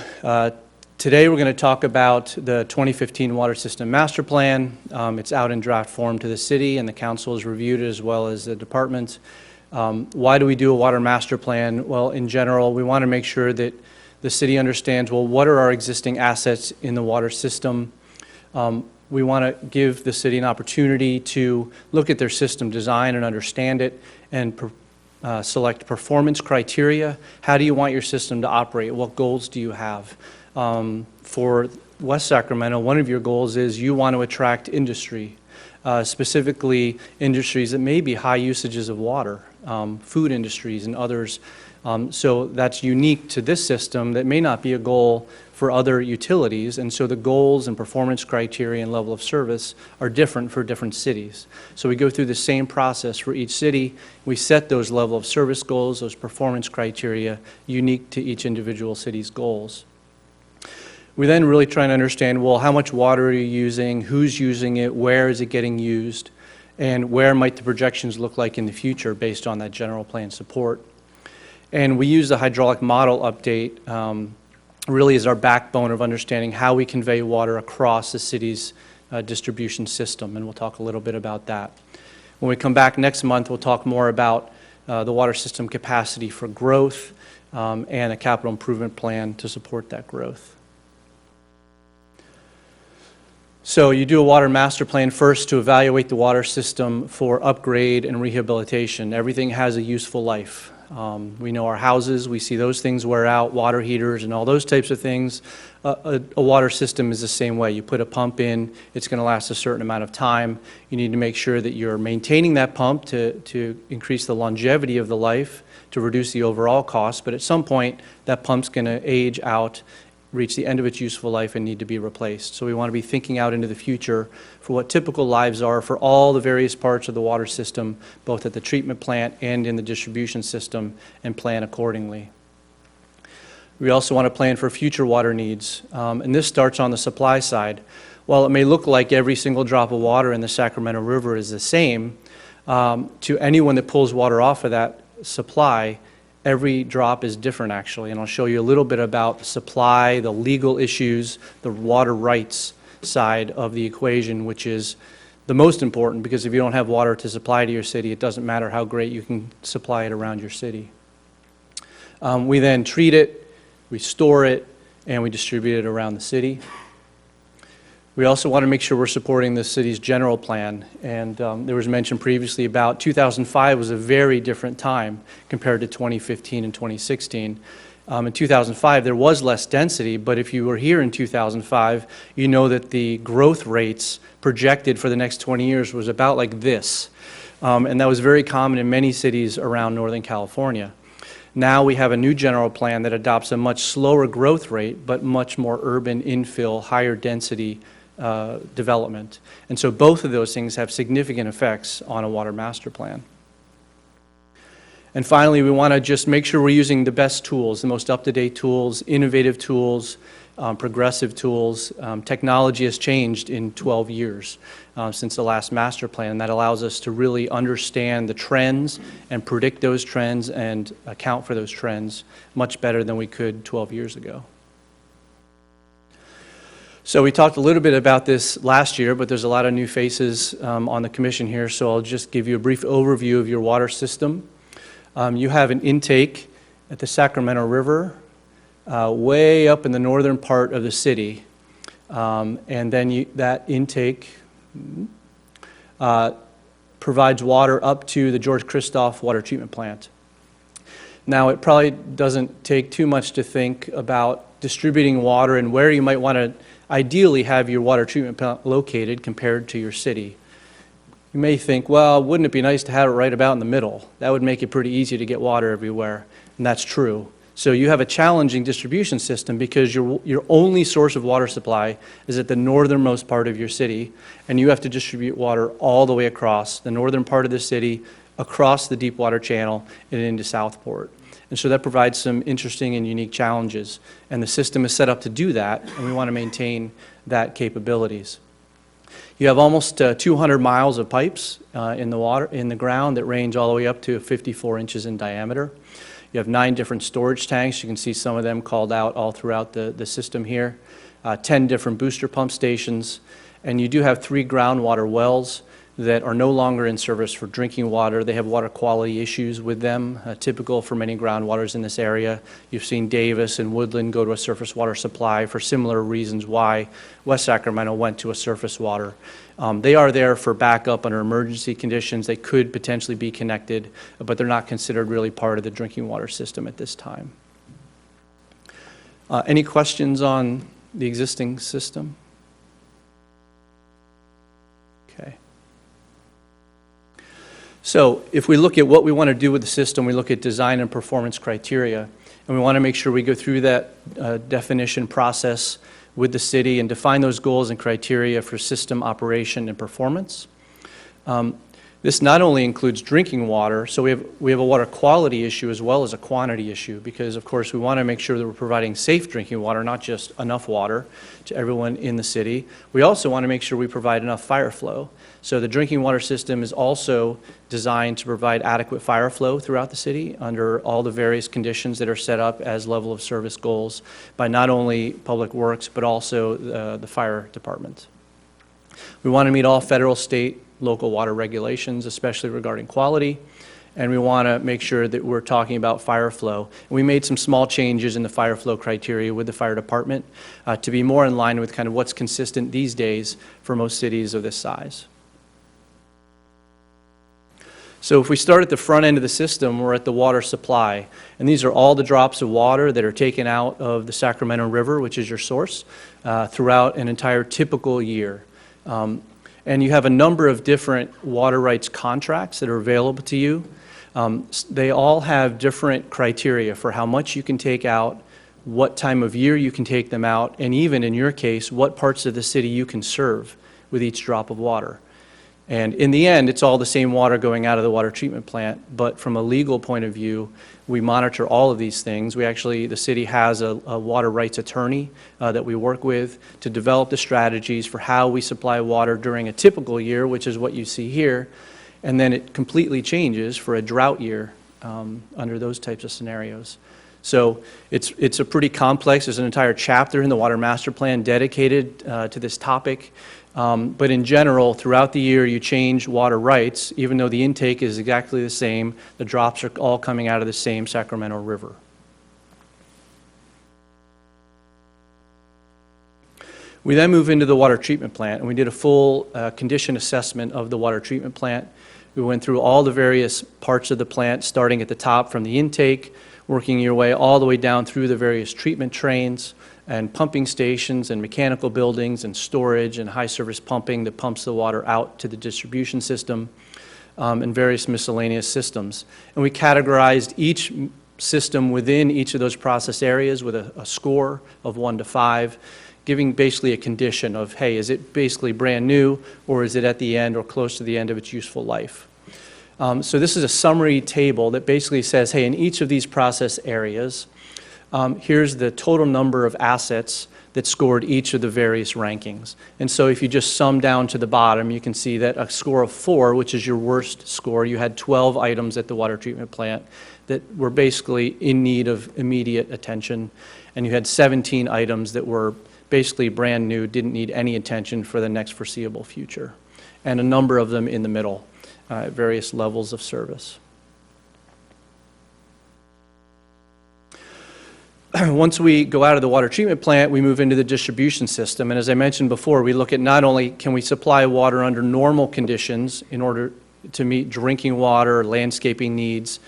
today we're going to talk about the 2015 Water System Master Plan. It's out in draft form to the city, and the council has reviewed it as well as the department. Why do we do a water master plan? Well, in general, we want to make sure that the city understands, well, what are our existing assets in the water system? We want to give the city an opportunity to look at their system design and understand it, and select performance criteria. How do you want your system to operate? What goals do you have? For West Sacramento, one of your goals is you want to attract industry. specifically industries that may be high usages of water, food industries and others. So that's unique to this system that may not be a goal for other utilities, and so the goals and performance criteria and level of service are different for different cities. So we go through the same process for each city. We set those level of service goals, those performance criteria, unique to each individual city's goals. We then really try to understand, well, how much water are you using, who's using it, where is it getting used, and where might the projections look like in the future based on that general plan support. And we use the hydraulic model update really as our backbone of understanding how we convey water across the city's distribution system, and we'll talk a little bit about that. When we come back next month, we'll talk more about the water system capacity for growth and a capital improvement plan to support that growth. So you do a water master plan first to evaluate the water system for upgrade and rehabilitation. Everything has a useful life. We know our houses, we see those things wear out, water heaters and all those types of things. A water system is the same way. You put a pump in, it's going to last a certain amount of time. You need to make sure that you're maintaining that pump to increase the longevity of the life, to reduce the overall cost, but at some point that pump's going to age out, reach the end of its useful life and need to be replaced. So we want to be thinking out into the future for what typical lives are for all the various parts of the water system, both at the treatment plant and in the distribution system, and plan accordingly. We also want to plan for future water needs, and this starts on the supply side. While it may look like every single drop of water in the Sacramento River is the same, to anyone that pulls water off of that supply, every drop is different actually, and I'll show you a little bit about the supply, the legal issues, the water rights side of the equation, which is the most important, because if you don't have water to supply to your city, it doesn't matter how great you can supply it around your city. We then treat it, we store it, and we distribute it around the city. We also want to make sure we're supporting the city's general plan, and there was mention previously about 2005 was a very different time compared to 2015 and 2016. In 2005, there was less density, but if you were here in 2005, you know that the growth rates projected for the next 20 years was about like this, and that was very common in many cities around Northern California. Now we have a new general plan that adopts a much slower growth rate, but much more urban infill, higher density development. And so both of those things have significant effects on a water master plan. And finally, we want to just make sure we're using the best tools, the most up-to-date tools, innovative tools, progressive tools. Technology has changed in 12 years since the last master plan, and that allows us to really understand the trends and predict those trends and account for those trends much better than we could 12 years ago. So we talked a little bit about this last year, but there's a lot of new faces on the commission here, so I'll just give you a brief overview of your water system. You have an intake at the Sacramento River, way up in the northern part of the city, and then that intake provides water up to the George Christoph water treatment plant. Now, it probably doesn't take too much to think about distributing water and where you might want to ideally have your water treatment plant located compared to your city. You may think, well, wouldn't it be nice to have it right about in the middle? That would make it pretty easy to get water everywhere, and that's true. So you have a challenging distribution system because your only source of water supply is at the northernmost part of your city, and you have to distribute water all the way across the northern part of the city, across the Deepwater Channel, and into Southport. And so that provides some interesting and unique challenges. And the system is set up to do that, and we want to maintain that capabilities. You have almost 200 miles of pipes in the ground that range all the way up to 54 inches in diameter. You have 9 different storage tanks. You can see some of them called out all throughout the system here. 10 different booster pump stations. And you do have 3 groundwater wells that are no longer in service for drinking water. They have water quality issues with them, typical for many groundwaters in this area. You've seen Davis and Woodland go to a surface water supply for similar reasons why West Sacramento went to a surface water. They are there for backup under emergency conditions. They could potentially be connected, but they're not considered really part of the drinking water system at this time. Any questions on the existing system? Okay. So if we look at what we want to do with the system, we look at design and performance criteria, and we want to make sure we go through that definition process with the city and define those goals and criteria for system operation and performance. This not only includes drinking water, so we have a water quality issue as well as a quantity issue, because of course we want to make sure that we're providing safe drinking water, not just enough water to everyone in the city. We also want to make sure we provide enough fire flow. So the drinking water system is also designed to provide adequate fire flow throughout the city under all the various conditions that are set up as level of service goals by not only Public Works, but also the fire department. We want to meet all federal, state, local water regulations, especially regarding quality, and we want to make sure that we're talking about fire flow. And we made some small changes in the fire flow criteria with the fire department to be more in line with kind of what's consistent these days for most cities of this size. So if we start at the front end of the system, we're at the water supply. And these are all the drops of water that are taken out of the Sacramento River, which is your source, throughout an entire typical year. And you have a number of different water rights contracts that are available to you. They all have different criteria for how much you can take out, what time of year you can take them out, and even in your case, what parts of the city you can serve with each drop of water. And in the end, it's all the same water going out of the water treatment plant, but from a legal point of view, we monitor all of these things. The city has a water rights attorney that we work with to develop the strategies for how we supply water during a typical year, which is what you see here, and then it completely changes for a drought year under those types of scenarios. So it's a pretty complex, there's an entire chapter in the Water Master Plan dedicated to this topic. But in general, throughout the year, you change water rights, even though the intake is exactly the same. The drops are all coming out of the same Sacramento River. We then move into the water treatment plant, and we did a full condition assessment of the water treatment plant. We went through all the various parts of the plant, starting at the top from the intake, working your way all the way down through the various treatment trains, and pumping stations and mechanical buildings and storage and high service pumping that pumps the water out to the distribution system, and various miscellaneous systems. And we categorized each system within each of those process areas with a score of 1 to 5, giving basically a condition of, hey, is it basically brand new, or is it at the end or close to the end of its useful life? So this is a summary table that basically says, hey, in each of these process areas, here's the total number of assets that scored each of the various rankings. And so if you just sum down to the bottom, you can see that a score of 4, which is your worst score, you had 12 items at the water treatment plant that were basically in need of immediate attention, and you had 17 items that were basically brand new, didn't need any attention for the next foreseeable future, and a number of them in the middle at various levels of service. Once we go out of the water treatment plant, we move into the distribution system. And as I mentioned before, we look at not only can we supply water under normal conditions in order to meet drinking water, landscaping needs,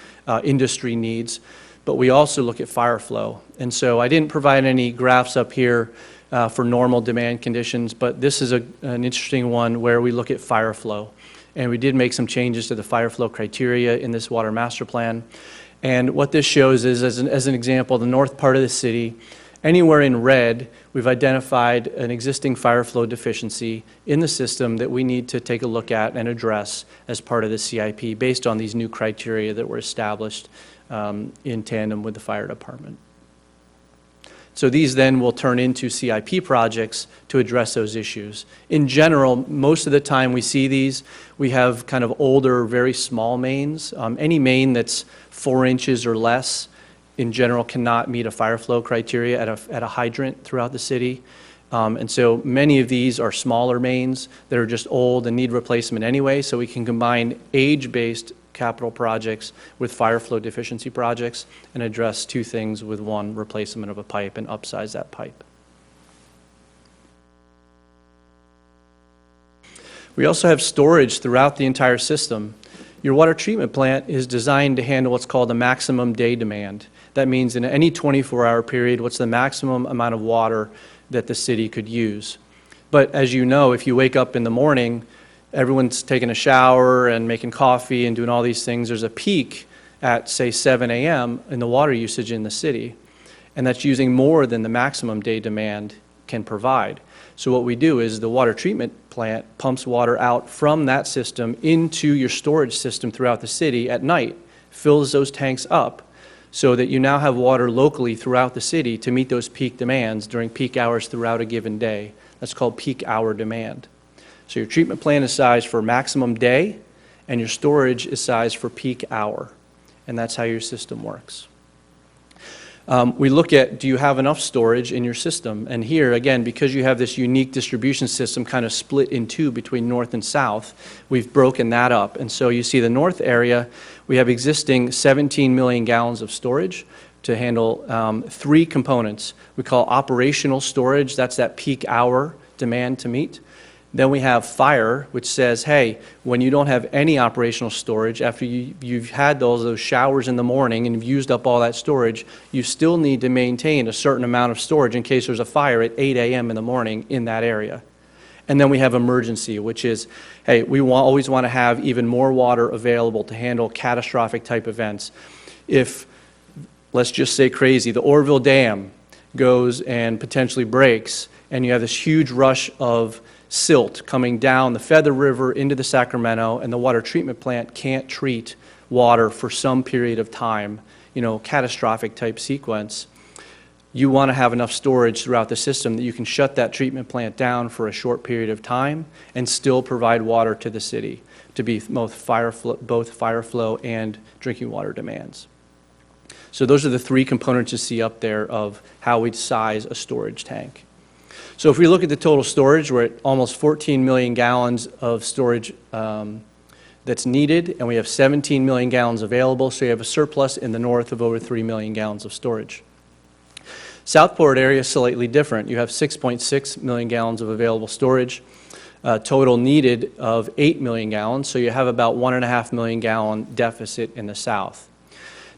industry needs, but we also look at fire flow. And so I didn't provide any graphs up here for normal demand conditions, but this is an interesting one where we look at fire flow. And we did make some changes to the fire flow criteria in this water master plan. And what this shows is, as an example, the north part of the city, anywhere in red, we've identified an existing fire flow deficiency in the system that we need to take a look at and address as part of the CIP based on these new criteria that were established in tandem with the fire department. So these then will turn into CIP projects to address those issues. In general, most of the time we see these, we have kind of older, very small mains. Any main that's 4 inches or less, in general, cannot meet a fire flow criteria at a hydrant throughout the city. And so many of these are smaller mains that are just old and need replacement anyway, so we can combine age-based capital projects with fire flow deficiency projects and address 2 things with 1 replacement of a pipe and upsize that pipe. We also have storage throughout the entire system. Your water treatment plant is designed to handle what's called the maximum day demand. That means in any 24-hour period, what's the maximum amount of water that the city could use. But as you know, if you wake up in the morning, everyone's taking a shower and making coffee and doing all these things. There's a peak at, say, 7 a.m. in the water usage in the city, and that's using more than the maximum day demand can provide. So what we do is the water treatment plant pumps water out from that system into your storage system throughout the city at night, fills those tanks up, so that you now have water locally throughout the city to meet those peak demands during peak hours throughout a given day. That's called peak hour demand. So your treatment plant is sized for maximum day, and your storage is sized for peak hour, and that's how your system works. We look at, do you have enough storage in your system? And here, again, because you have this unique distribution system kind of split in two between north and south, we've broken that up. And so you see the north area, we have existing 17 million gallons of storage to handle 3 components. We call operational storage, that's that peak hour demand to meet. Then we have fire, which says, hey, when you don't have any operational storage, after you've had those showers in the morning and you've used up all that storage, you still need to maintain a certain amount of storage in case there's a fire at 8 a.m. in the morning in that area. And then we have emergency, which is, hey, we always want to have even more water available to handle catastrophic type events. If, let's just say crazy, the Oroville Dam goes and potentially breaks, and you have this huge rush of silt coming down the Feather River into the Sacramento, and the water treatment plant can't treat water for some period of time, catastrophic type sequence, you want to have enough storage throughout the system that you can shut that treatment plant down for a short period of time and still provide water to the city to be both fire flow and drinking water demands. So those are the 3 components you see up there of how we'd size a storage tank. So if we look at the total storage, we're at almost 14 million gallons of storage that's needed, and we have 17 million gallons available, so you have a surplus in the north of over 3 million gallons of storage. Southport area is slightly different. You have 6.6 million gallons of available storage, total needed of 8 million gallons, so you have about 1.5 million gallon deficit in the south.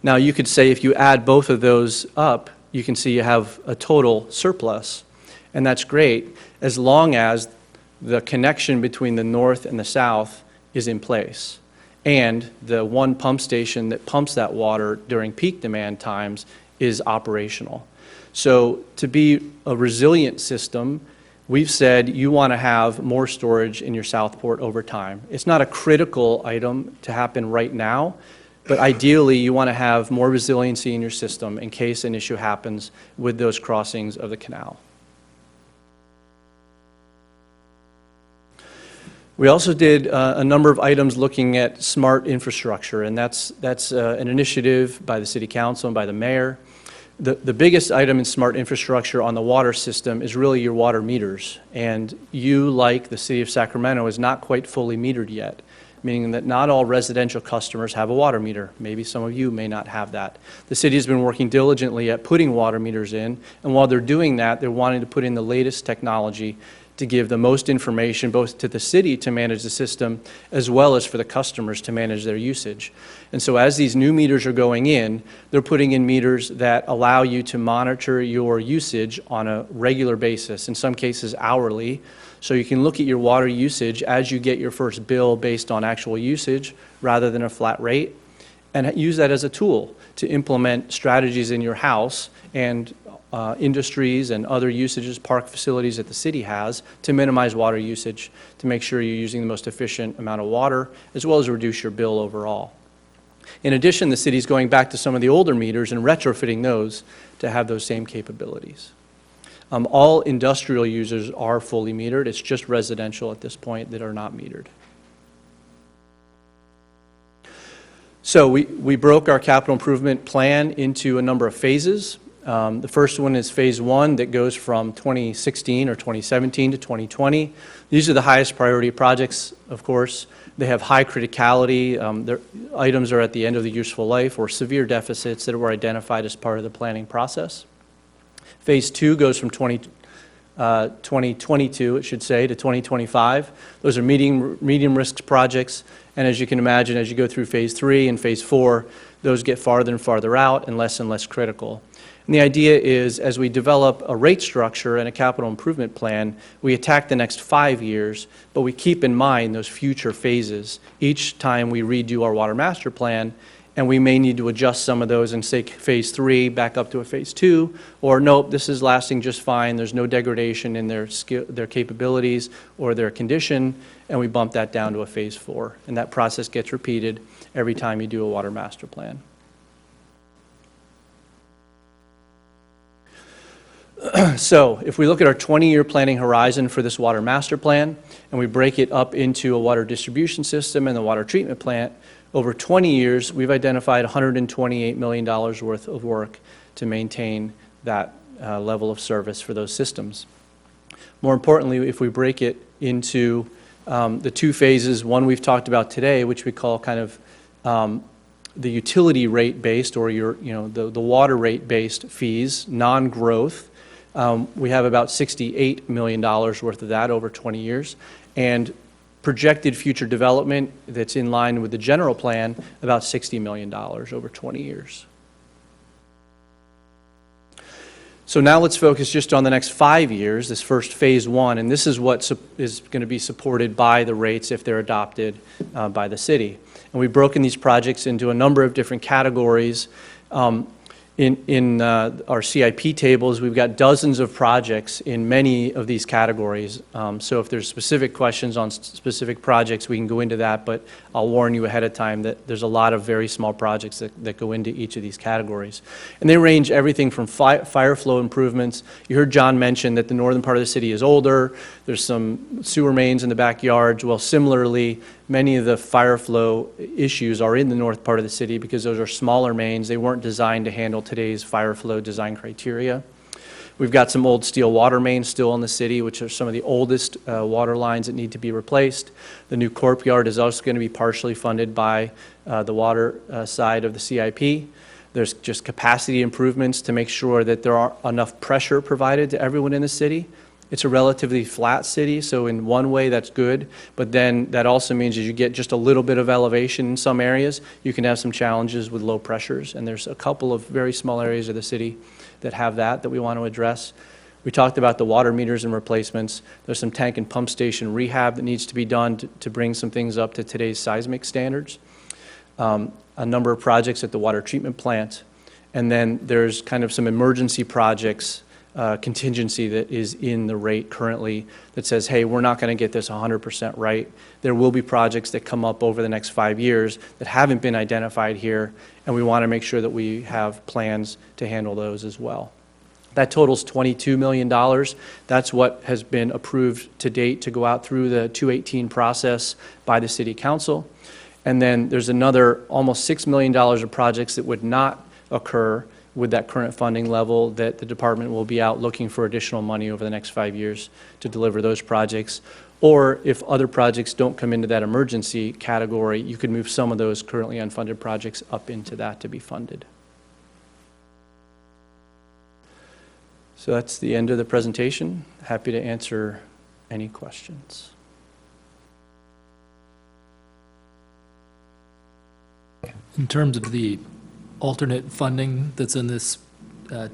Now you could say if you add both of those up, you can see you have a total surplus. And that's great as long as the connection between the north and the south is in place. And the one pump station that pumps that water during peak demand times is operational. So to be a resilient system, we've said you want to have more storage in your Southport over time. It's not a critical item to happen right now, but ideally you want to have more resiliency in your system in case an issue happens with those crossings of the canal. We also did a number of items looking at smart infrastructure, and that's an initiative by the City Council and by the Mayor. The biggest item in smart infrastructure on the water system is really your water meters, and you, like the City of Sacramento, is not quite fully metered yet, meaning that not all residential customers have a water meter. Maybe some of you may not have that. The city has been working diligently at putting water meters in, and while they're doing that, they're wanting to put in the latest technology to give the most information both to the city to manage the system as well as for the customers to manage their usage. And so as these new meters are going in, they're putting in meters that allow you to monitor your usage on a regular basis, in some cases hourly. So you can look at your water usage as you get your first bill based on actual usage rather than a flat rate, and use that as a tool to implement strategies in your house and industries and other usages, park facilities that the city has to minimize water usage, to make sure you're using the most efficient amount of water, as well as reduce your bill overall. In addition, the city's going back to some of the older meters and retrofitting those to have those same capabilities. All industrial users are fully metered. It's just residential at this point that are not metered. So we broke our capital improvement plan into a number of phases. The first one is phase 1 that goes from 2016 or 2017 to 2020. These are the highest priority projects, of course. They have high criticality. Their items are at the end of the useful life or severe deficits that were identified as part of the planning process. Phase 2 goes from 2022, it should say, to 2025. Those are medium risk projects. And as you can imagine, as you go through phase 3 and phase 4, those get farther and farther out and less critical. And And the idea is, as we develop a rate structure and a capital improvement plan, we attack the next 5 years, but we keep in mind those future phases each time we redo our water master plan, and we may need to adjust some of those and say phase 3 back up to a phase 2, or nope, this is lasting just fine, there's no degradation in their skill, their capabilities or their condition, and we bump that down to a phase 4. And that process gets repeated every time you do a water master plan. So if we look at our 20-year planning horizon for this water master plan, and we break it up into a water distribution system and the water treatment plant, over 20 years, we've identified $128 million worth of work to maintain that level of service for those systems. More importantly, if we break it into the 2 phases, one we've talked about today, which we call kind of the utility rate-based, or the water rate-based fees, non-growth. We have about $68 million worth of that over 20 years. And projected future development that's in line with the general plan, about $60 million over 20 years. So now let's focus just on the next 5 years, this first phase 1, and this is what is going to be supported by the rates if they're adopted by the city. And we've broken these projects into a number of different categories. In our CIP tables, we've got dozens of projects in many of these categories. So if there's specific questions on specific projects, we can go into that, but I'll warn you ahead of time that there's a lot of very small projects that go into each of these categories. And they range everything from fire flow improvements. You heard John mention that the northern part of the city is older. There's some sewer mains in the backyards. Well, similarly, many of the fire flow issues are in the north part of the city because those are smaller mains. They weren't designed to handle today's fire flow design criteria. We've got some old steel water mains still in the city, which are some of the oldest water lines that need to be replaced. The new Corp Yard is also going to be partially funded by the water side of the CIP. There's just capacity improvements to make sure that there are enough pressure provided to everyone in the city. It's a relatively flat city, so in one way that's good, but then that also means as you get just a little bit of elevation in some areas, you can have some challenges with low pressures, and there's a couple of very small areas of the city that have that we want to address. We talked about the water meters and replacements. There's some tank and pump station rehab that needs to be done to bring some things up to today's seismic standards. A number of projects at the water treatment plant, and then there's kind of some emergency projects contingency that is in the rate currently that says, hey, we're not going to get this 100% right. There will be projects that come up over the next 5 years that haven't been identified here, and we want to make sure that we have plans to handle those as well. That totals $22 million. That's what has been approved to date to go out through the 218 process by the City Council. And then there's another almost $6 million of projects that would not occur with that current funding level that the department will be out looking for additional money over the next 5 years to deliver those projects. Or if other projects don't come into that emergency category, you could move some of those currently unfunded projects up into that to be funded. So that's the end of the presentation. Happy to answer any questions. In terms of the alternate funding that's in this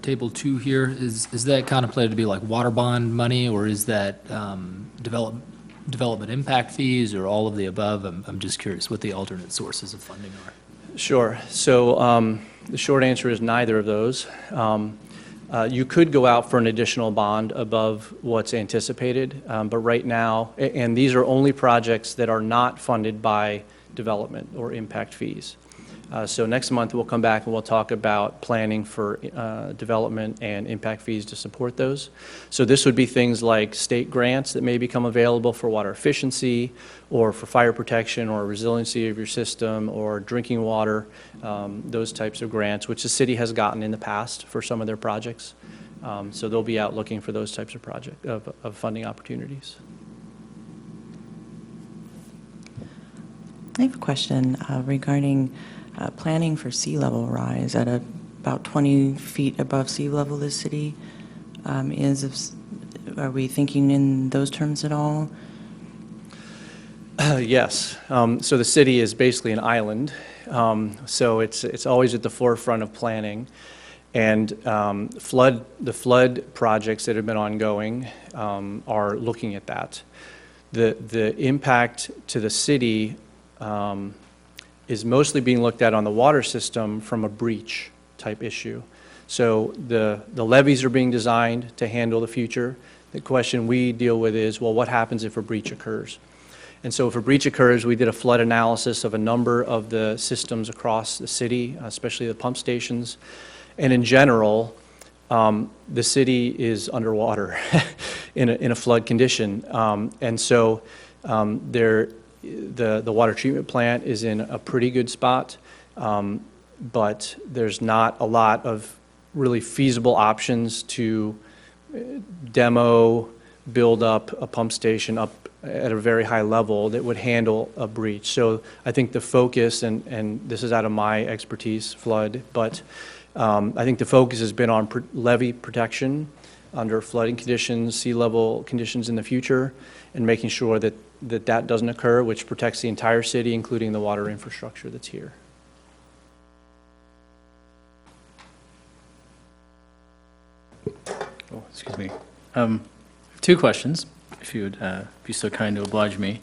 table 2 here, is that contemplated to be like water bond money, or is that development impact fees, or all of the above? I'm just curious what the alternate sources of funding are. Sure. So the short answer is neither of those. You could go out for an additional bond above what's anticipated, but right now, and these are only projects that are not funded by development or impact fees. So next month we'll come back and we'll talk about planning for development and impact fees to support those. So this would be things like state grants that may become available for water efficiency or for fire protection or resiliency of your system or drinking water, those types of grants, which the city has gotten in the past for some of their projects. So they'll be out looking for those types of funding opportunities. I have a question regarding planning for sea level rise at about 20 feet above sea level the city is. Are we thinking in those terms at all? Yes. So the city is basically an island. So it's always at the forefront of planning. And the flood projects that have been ongoing are looking at that. The impact to the city is mostly being looked at on the water system from a breach type issue. So the levees are being designed to handle the future. The question we deal with is, well, what happens if a breach occurs? And so if a breach occurs, we did a flood analysis of a number of the systems across the city, especially the pump stations. And in general, the city is underwater in a flood condition. And so the water treatment plant is in a pretty good spot, but there's not a lot of really feasible options to demo, build up a pump station up at a very high level that would handle a breach. So I think the focus, and this is out of my expertise, flood, but I think the focus has been on levee protection under flooding conditions, sea level conditions in the future, and making sure that that doesn't occur, which protects the entire city, including the water infrastructure that's here. Oh, excuse me. Two questions, if you would be so kind to oblige me.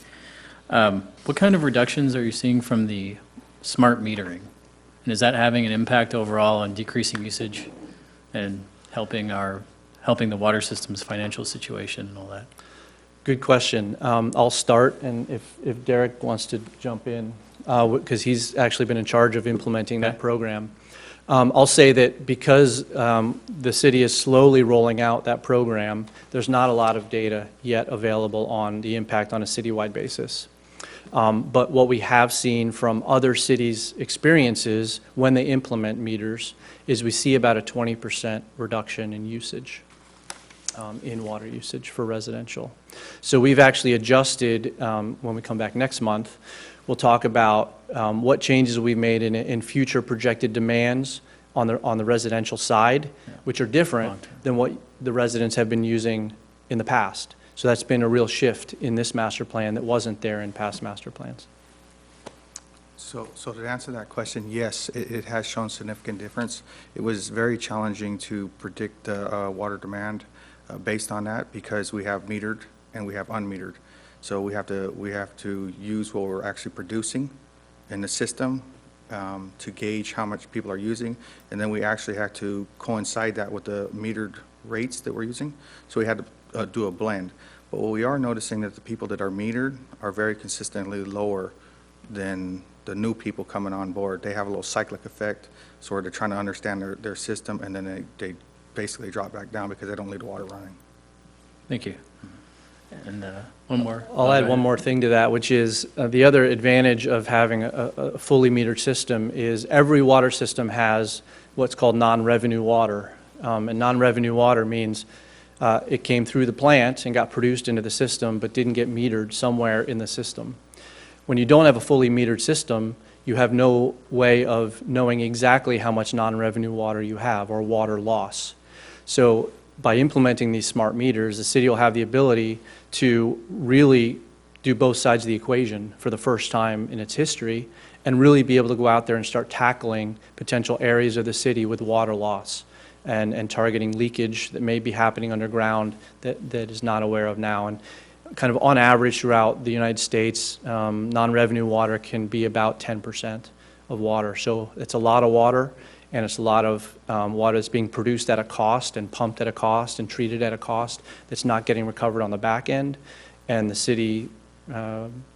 What kind of reductions are you seeing from the smart metering? And is that having an impact overall on decreasing usage and helping the water system's financial situation and all that? Good question. I'll start, and if Derek wants to jump in, because he's actually been in charge of implementing that program. I'll say that because the city is slowly rolling out that program, there's not a lot of data yet available on the impact on a citywide basis. But what we have seen from other cities' experiences when they implement meters is we see about a 20% reduction in usage, in water usage for residential. So we've actually adjusted, when we come back next month, we'll talk about what changes we've made in future projected demands on the residential side, which are different than what the residents have been using in the past. So that's been a real shift in this master plan that wasn't there in past master plans. So to answer that question, yes, it has shown significant difference. It was very challenging to predict the water demand based on that because we have metered and we have unmetered. So we have to use what we're actually producing in the system to gauge how much people are using, and then we actually have to coincide that with the metered rates that we're using. So we had to do a blend. But what we are noticing that the people that are metered are very consistently lower than the new people coming on board. They have a little cyclic effect, so they're trying to understand their system, and then they basically drop back down because they don't leave the water running. Thank you. And one more. I'll add one more thing to that, which is the other advantage of having a fully metered system is every water system has what's called non-revenue water. And non-revenue water means it came through the plant and got produced into the system but didn't get metered somewhere in the system. When you don't have a fully metered system, you have no way of knowing exactly how much non-revenue water you have or water loss. So by implementing these smart meters, the city will have the ability to really do both sides of the equation for the first time in its history and really be able to go out there and start tackling potential areas of the city with water loss and targeting leakage that may be happening underground that is not aware of now. And kind of on average throughout the United States, non-revenue water can be about 10% of water. So it's a lot of water, and it's a lot of water that's being produced at a cost and pumped at a cost and treated at a cost that's not getting recovered on the back end. And the city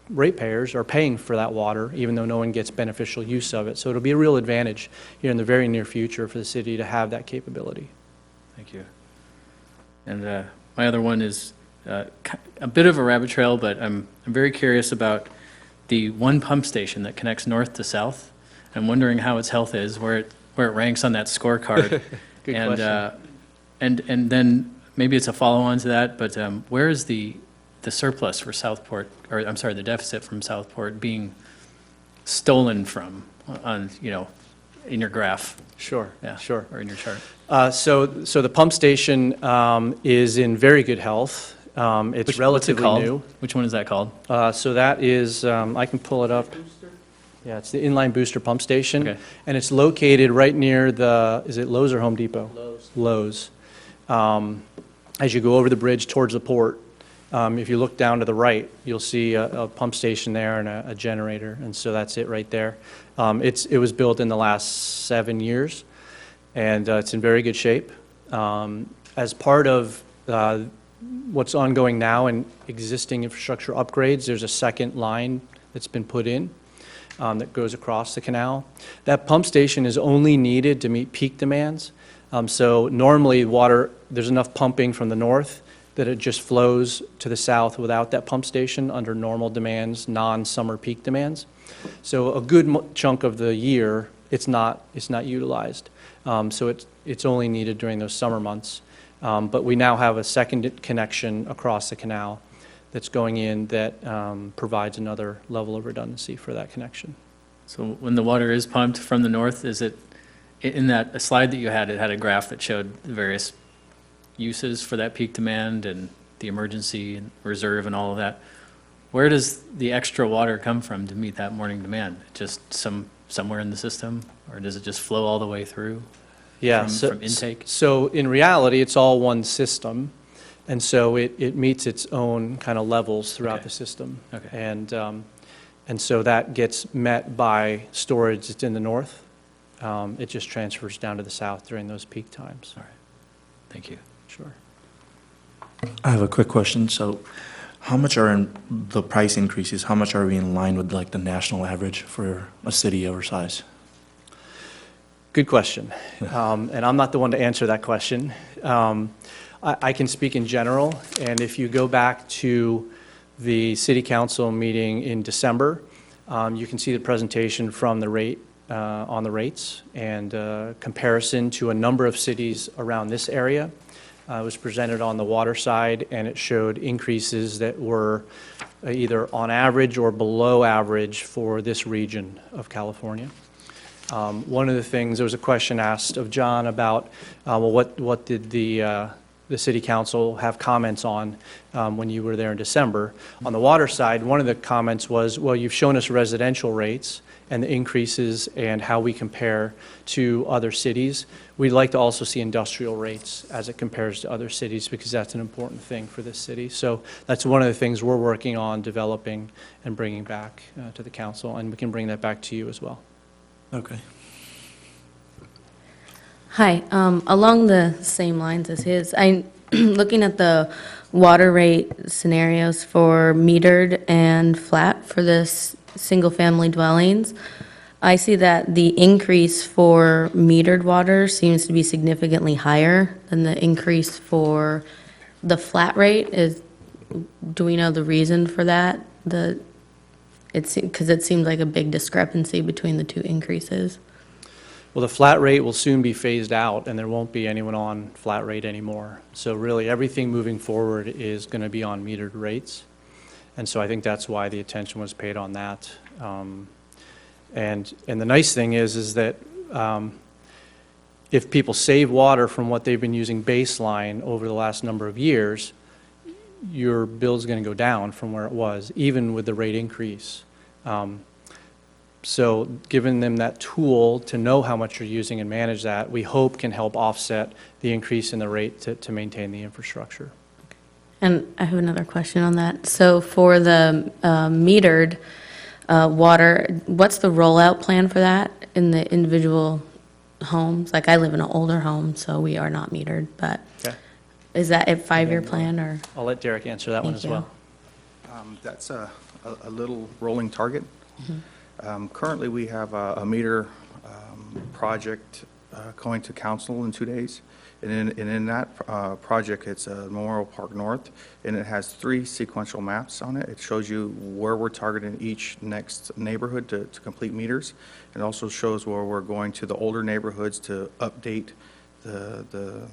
ratepayers are paying for that water, even though no one gets beneficial use of it. So it'll be a real advantage here in the very near future for the city to have that capability. Thank you. And my other one is a bit of a rabbit trail, but I'm very curious about the one pump station that connects north to south. I'm wondering how its health is, where it ranks on that scorecard. Good and, question. And then maybe it's a follow-on to that, but where is the surplus for Southport, or I'm sorry, the deficit from Southport being stolen from on, in your graph? Sure, Yeah, sure. or in your chart. So the pump station is in very good health. It's relatively called? new. Which one is that called? So that is, I can pull it up. Yeah, it's the inline booster pump station. Okay. And it's located right near is it Lowe's or Home Depot? Lowe's. Lowe's. As you go over the bridge towards the port, if you look down to the right, you'll see a pump station there and a generator, and so that's it right there. It was built in the last 7 years, and it's in very good shape. As part of what's ongoing now and existing infrastructure upgrades, there's a second line that's been put in that goes across the canal. That pump station is only needed to meet peak demands. So normally there's enough pumping from the north that it just flows to the south without that pump station under normal demands, non-summer peak demands. So a good chunk of the year, it's not utilized. So it's only needed during those summer months. But we now have a second connection across the canal that's going in that provides another level of redundancy for that connection. So when the water is pumped from the north, is it, in that slide that you had, it had a graph that showed the various uses for that peak demand and the emergency and reserve and all of that. Where does the extra water come from to meet that morning demand? Just somewhere in the system, or does it just flow all the way through? Yeah, from intake? So in reality, it's all one system, and so it meets its own kind of levels throughout Okay. the system. Okay. And so that gets met by storage that's in the north. It just transfers down to the south during those peak times. All right. Thank you. Sure. I have a quick question. So how much are in the price increases, how much are we in line with like the national average for a city of our size? Good question. And I'm not the one to answer that question. I can speak in general, and if you go back to the city council meeting in December, you can see the presentation from the rate, on the rates, and comparison to a number of cities around this area. It was presented on the water side, and it showed increases that were either on average or below average for this region of California. One of the things, there was a question asked of John about, well, what did the city council have comments on when you were there in December? On the water side, one of the comments was, well, you've shown us residential rates and the increases and how we compare to other cities. We'd like to also see industrial rates as it compares to other cities, because that's an important thing for this city. So that's one of the things we're working on developing and bringing back to the council, and we can bring that back to you as well. Okay. Hi, along the same lines as his, I'm looking at the water rate scenarios for metered and flat for this single-family dwellings. I see that the increase for metered water seems to be significantly higher than the increase for the flat rate. Do we know the reason for that? Because it seems like a big discrepancy between the two increases. Well, the flat rate will soon be phased out, and there won't be anyone on flat rate anymore. So really, everything moving forward is going to be on metered rates. And so I think that's why the attention was paid on that. And the nice thing is that if people save water from what they've been using baseline over the last number of years, your bill's going to go down from where it was, even with the rate increase. So giving them that tool to know how much you're using and manage that, we hope can help offset the increase in the rate to maintain the infrastructure. And I have another question on that. So for the metered water, what's the rollout plan for that in the individual homes? Like, I live in an older home, so we are not metered, but Okay. is that a 5-year plan, or? I'll let Derek answer that one as Thank you. well. That's a little rolling target. Currently, we have a meter project going to council in 2 days. And in that project, it's Memorial Park North, and it has 3 sequential maps on it. It shows you where we're targeting each next neighborhood to complete meters. It also shows where we're going to the older neighborhoods to update the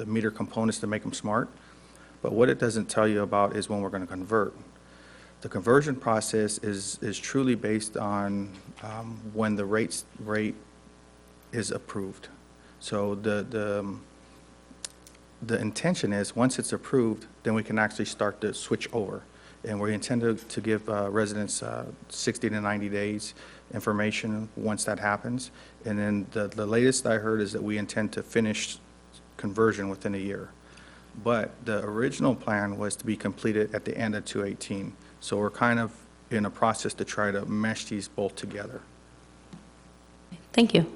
meter components to make them smart. But what it doesn't tell you about is when we're going to convert. The conversion process is truly based on when the rate is approved. So the intention is, once it's approved, then we can actually start to switch over. And we intend to give residents 60 to 90 days information once that happens. And then the latest I heard is that we intend to finish conversion within a year. But the original plan was to be completed at the end of 2018. So we're kind of in a process to try to mesh these both together. Thank you.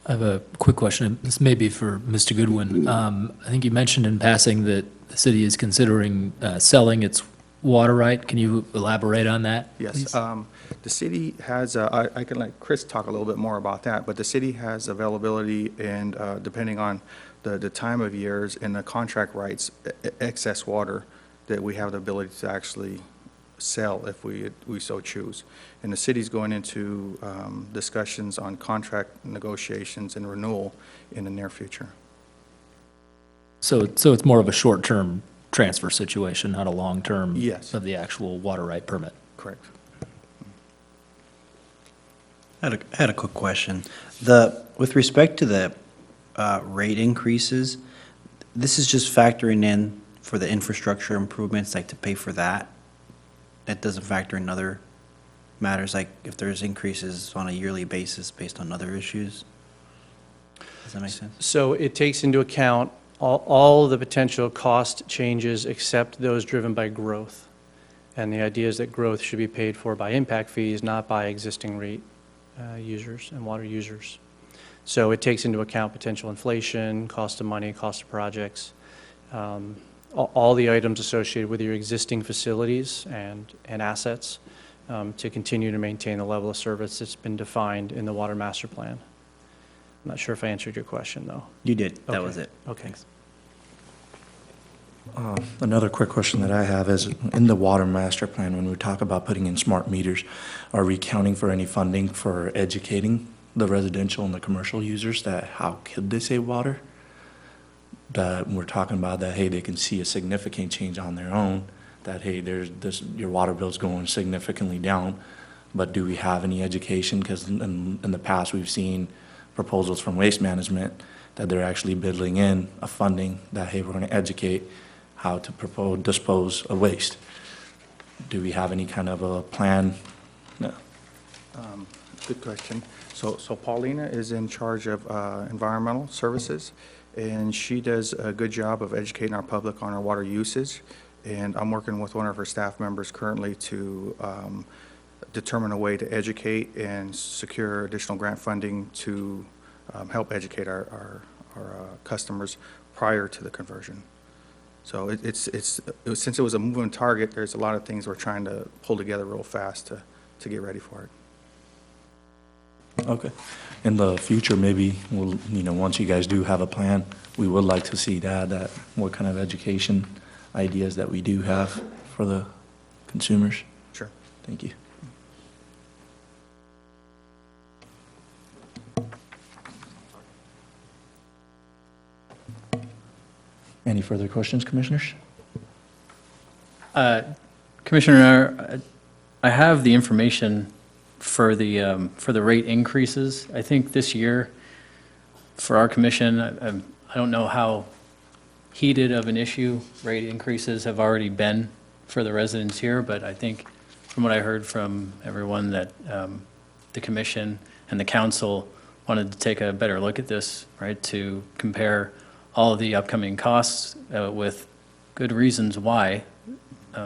I have a quick question. This may be for Mr. Goodwin. I think you mentioned in passing that the city is considering selling its water right. Can you elaborate on that? Yes, please? the city has, I can let Chris talk a little bit more about that, but the city has availability and depending on the time of years and the contract rights, excess water that we have the ability to actually sell if we so choose. And the city's going into discussions on contract negotiations and renewal in the near future. So it's more of a short-term transfer situation, not a long-term Yes. of the actual water right permit? Correct. I had a quick question. With respect to the rate increases, this is just factoring in for the infrastructure improvements, like to pay for that? That doesn't factor in other matters, like if there's increases on a yearly basis based on other issues? Does that make sense? So it takes into account all of the potential cost changes except those driven by growth. And the idea is that growth should be paid for by impact fees, not by existing rate users and water users. So it takes into account potential inflation, cost of money, cost of projects, all the items associated with your existing facilities and assets to continue to maintain the level of service that's been defined in the Water Master Plan. I'm not sure if I answered your question, though. You did. That Okay. was it. Okay. Thanks. Another quick question that I have is, in the water master plan, when we talk about putting in smart meters, are we counting for any funding for educating the residential and the commercial users that how could they save water? That we're talking about that, hey, they can see a significant change on their own, that, hey, there's this, your water bill's going significantly down, but do we have any education? Because in the past, we've seen proposals from Waste Management that they're actually building in a funding that, hey, we're going to educate how to dispose of waste. Do we have any kind of a plan? No. Good question. So Paulina is in charge of environmental services, and she does a good job of educating our public on our water usage. And I'm working with one of her staff members currently to determine a way to educate and secure additional grant funding to help educate our customers prior to the conversion. So since it was a moving target, there's a lot of things we're trying to pull together real fast to get ready for it. Okay. In the future, maybe, we'll, once you guys do have a plan, we would like to see that what kind of education ideas that we do have for the consumers. Sure. Thank you. Any further questions, commissioners? Commissioner, I have the information for the rate increases. I think this year, for our commission, I don't know how heated of an issue rate increases have already been for the residents here, but I think from what I heard from everyone that the commission and the council wanted to take a better look at this, right, to compare all of the upcoming costs with good reasons why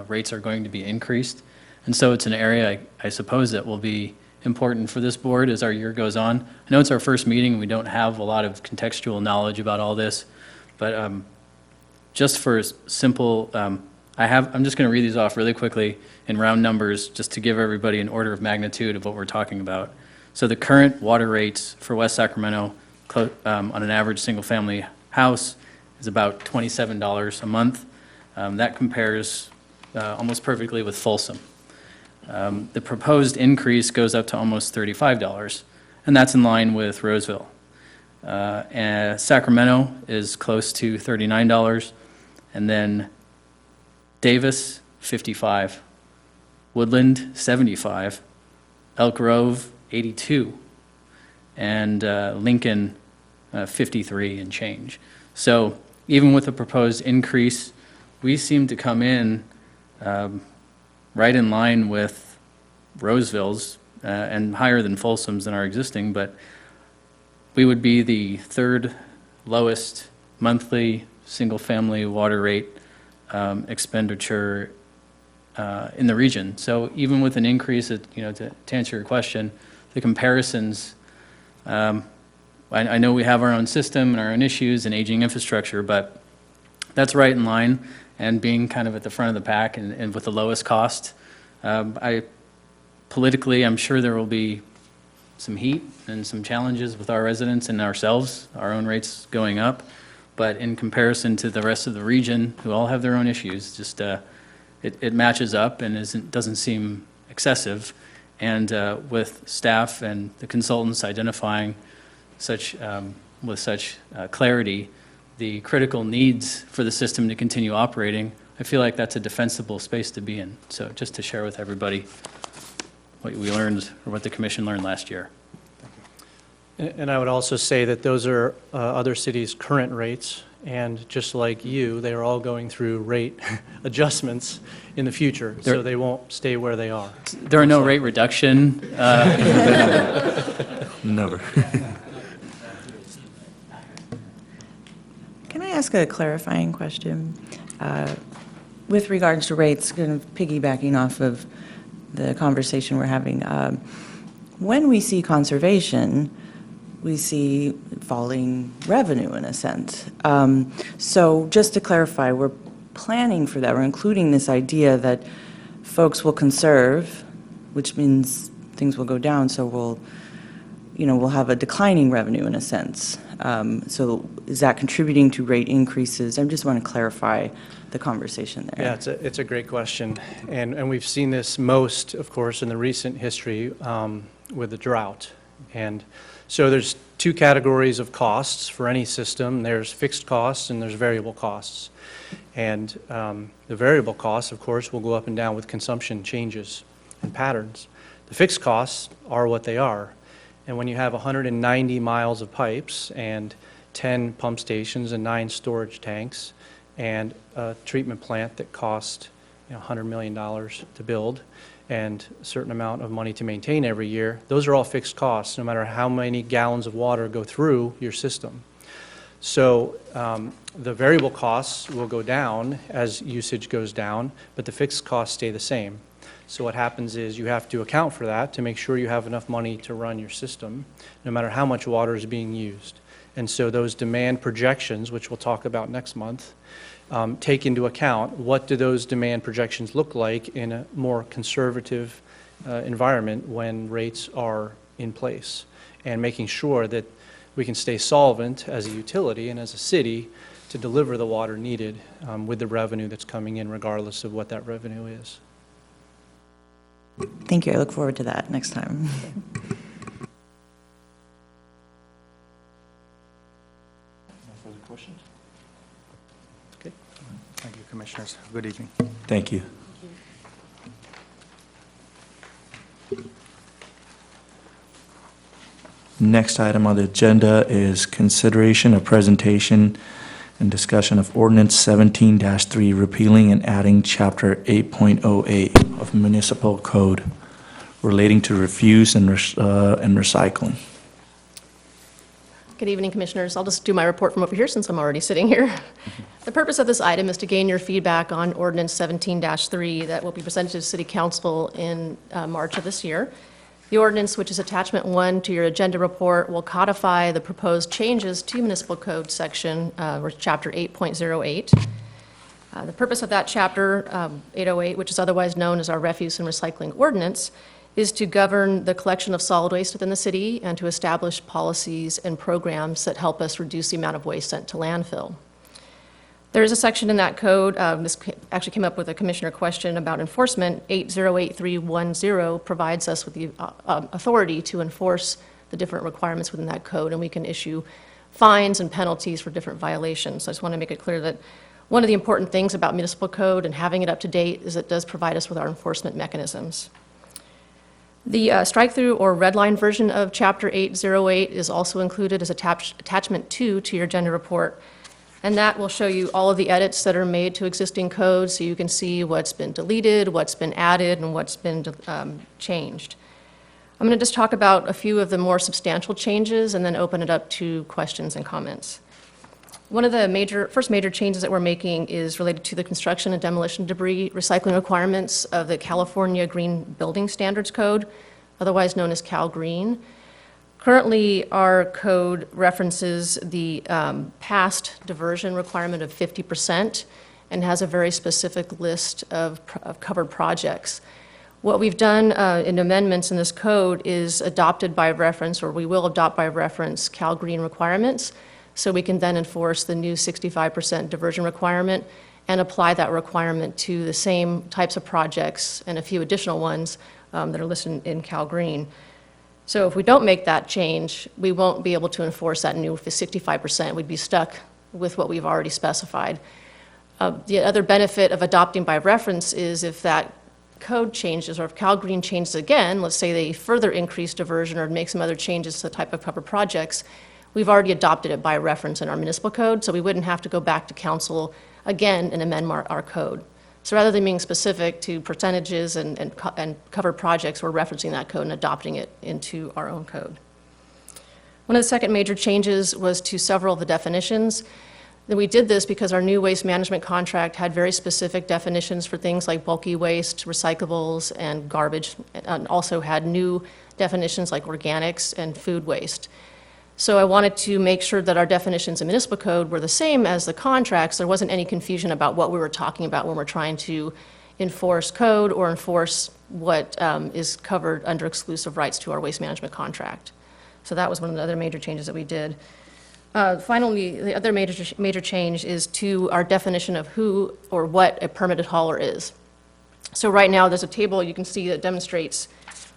rates are going to be increased. And so it's an area, I suppose, that will be important for this board as our year goes on. I know it's our first meeting, we don't have a lot of contextual knowledge about all this, but just for simple, I'm just going to read these off really quickly in round numbers, just to give everybody an order of magnitude of what we're talking about. So the current water rates for West Sacramento on an average single-family house is about $27 a month. That compares almost perfectly with Folsom. The proposed increase goes up to almost $35, and that's in line with Roseville. And Sacramento is close to $39, and then Davis, $55, Woodland, $75, Elk Grove, $82, and Lincoln, $53 and change. So even with the proposed increase, we seem to come in right in line with Roseville's and higher than Folsom's in our existing, but we would be the third lowest monthly single-family water rate expenditure in the region. So even with an increase, to answer your question, the comparisons, I know we have our own system and our own issues and aging infrastructure, but that's right in line and being kind of at the front of the pack and with the lowest cost. Politically, I'm sure there will be some heat and some challenges with our residents and ourselves, our own rates going up. But in comparison to the rest of the region, who all have their own issues, just it matches up and doesn't seem excessive. And with staff and the consultants identifying with such clarity the critical needs for the system to continue operating, I feel like that's a defensible space to be in. So just to share with everybody what we learned, or what the commission learned last year. And I would also say that those are other cities' current rates, and just like you, they are all going through rate adjustments in the future, so they won't stay where they are. There are no rate reduction. Never. Can I ask a clarifying question? With regards to rates, kind of piggybacking off of the conversation we're having, when we see conservation, we see falling revenue in a sense. So just to clarify, we're planning for that. We're including this idea that folks will conserve, which means things will go down, so we'll have a declining revenue in a sense. So is that contributing to rate increases? I just want to clarify the conversation there. Yeah, it's a great question. And we've seen this most, of course, in the recent history with the drought. And so there's two categories of costs for any system. There's fixed costs and there's variable costs. And the variable costs, of course, will go up and down with consumption changes and patterns. The fixed costs are what they are. And when you have 190 miles of pipes and 10 pump stations and 9 storage tanks and a treatment plant that cost $100 million to build and a certain amount of money to maintain every year, those are all fixed costs, no matter how many gallons of water go through your system. So the variable costs will go down as usage goes down, but the fixed costs stay the same. So what happens is you have to account for that to make sure you have enough money to run your system, no matter how much water is being used. And so those demand projections, which we'll talk about next month, take into account what do those demand projections look like in a more conservative environment when rates are in place, and making sure that we can stay solvent as a utility and as a city to deliver the water needed with the revenue that's coming in, regardless of what that revenue is. Thank you. I look forward to that next time. No further questions? Okay. Thank you, Commissioners. Good evening. Thank you. Next item on the agenda is consideration of presentation and discussion of ordinance 17-3 repealing and adding chapter 8.08 of municipal code relating to refuse and recycling. Good evening, Commissioners. I'll just do my report from over here since I'm already sitting here. The purpose of this item is to gain your feedback on Ordinance 17-3 that will be presented to City Council in March of this year. The ordinance, which is Attachment 1 to your agenda report, will codify the proposed changes to Municipal Code Section, or Chapter 8.08. The purpose of that Chapter 808, which is otherwise known as our Refuse and Recycling Ordinance, is to govern the collection of solid waste within the city and to establish policies and programs that help us reduce the amount of waste sent to landfill. There is a section in that code, this actually came up with a commissioner question about enforcement. 808310 provides us with the authority to enforce the different requirements within that code, and we can issue fines and penalties for different violations. So I just want to make it clear that one of the important things about municipal code and having it up to date is it does provide us with our enforcement mechanisms. The strike-through or red line version of Chapter 808 is also included as Attachment 2 to your agenda report. And that will show you all of the edits that are made to existing code, so you can see what's been deleted, what's been added, and what's been changed. I'm going to just talk about a few of the more substantial changes and then open it up to questions and comments. One of the first major changes that we're making is related to the construction and demolition debris recycling requirements of the California Green Building Standards Code, otherwise known as Cal Green. Currently, our code references the past diversion requirement of 50% and has a very specific list of covered projects. What we've done in amendments in this code is adopted by reference, or we will adopt by reference, Cal Green requirements, so we can then enforce the new 65% diversion requirement and apply that requirement to the same types of projects and a few additional ones that are listed in Cal Green. So if we don't make that change, we won't be able to enforce that new 65%. We'd be stuck with what we've already specified. The other benefit of adopting by reference is if that code changes, or if Cal Green changes again, let's say they further increase diversion or make some other changes to the type of covered projects, we've already adopted it by reference in our municipal code, so we wouldn't have to go back to council again and amend our code. So rather than being specific to percentages and covered projects, we're referencing that code and adopting it into our own code. One of the second major changes was to several of the definitions. And we did this because our new waste management contract had very specific definitions for things like bulky waste, recyclables, and garbage, and also had new definitions like organics and food waste. So I wanted to make sure that our definitions in municipal code were the same as the contracts. There wasn't any confusion about what we were talking about when we're trying to enforce code or enforce what is covered under exclusive rights to our waste management contract. So that was one of the other major changes that we did. Finally, the other major change is to our definition of who or what a permitted hauler is. So right now, there's a table you can see that demonstrates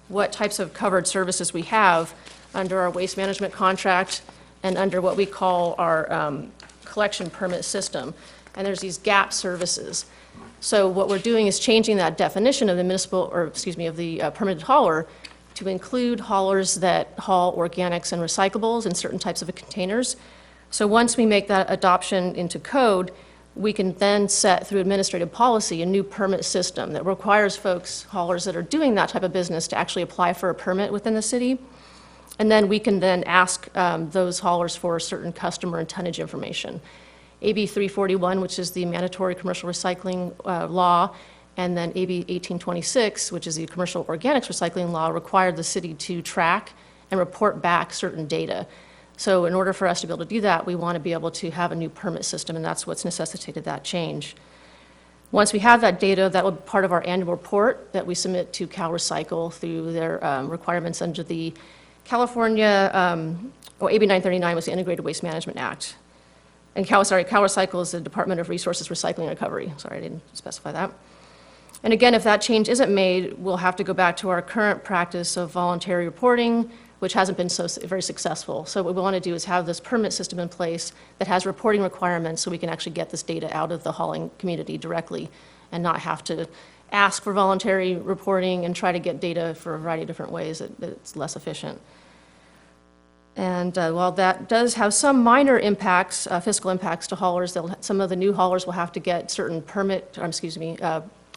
what types of covered services we have under our waste management contract and under what we call our collection permit system. And there's these gap services. So what we're doing is changing that definition of the of the permitted hauler to include haulers that haul organics and recyclables in certain types of containers. So once we make that adoption into code, we can then set through administrative policy a new permit system that requires folks, haulers that are doing that type of business, to actually apply for a permit within the city. And then we can then ask those haulers for certain customer and tonnage information. AB 341, which is the mandatory commercial recycling law, and then AB 1826, which is the commercial organics recycling law, required the city to track and report back certain data. So in order for us to be able to do that, we want to be able to have a new permit system, and that's what's necessitated that change. Once we have that data, that will be part of our annual report that we submit to Cal Recycle through their requirements under the California, AB 939 was the Integrated Waste Management Act. And Cal Recycle is the Department of Resources Recycling and Recovery. Sorry, I didn't specify that. And again, if that change isn't made, we'll have to go back to our current practice of voluntary reporting, which hasn't been very successful. So what we want to do is have this permit system in place that has reporting requirements so we can actually get this data out of the hauling community directly and not have to ask for voluntary reporting and try to get data for a variety of different ways that it's less efficient. And while that does have some minor impacts, fiscal impacts to haulers, some of the new haulers will have to get certain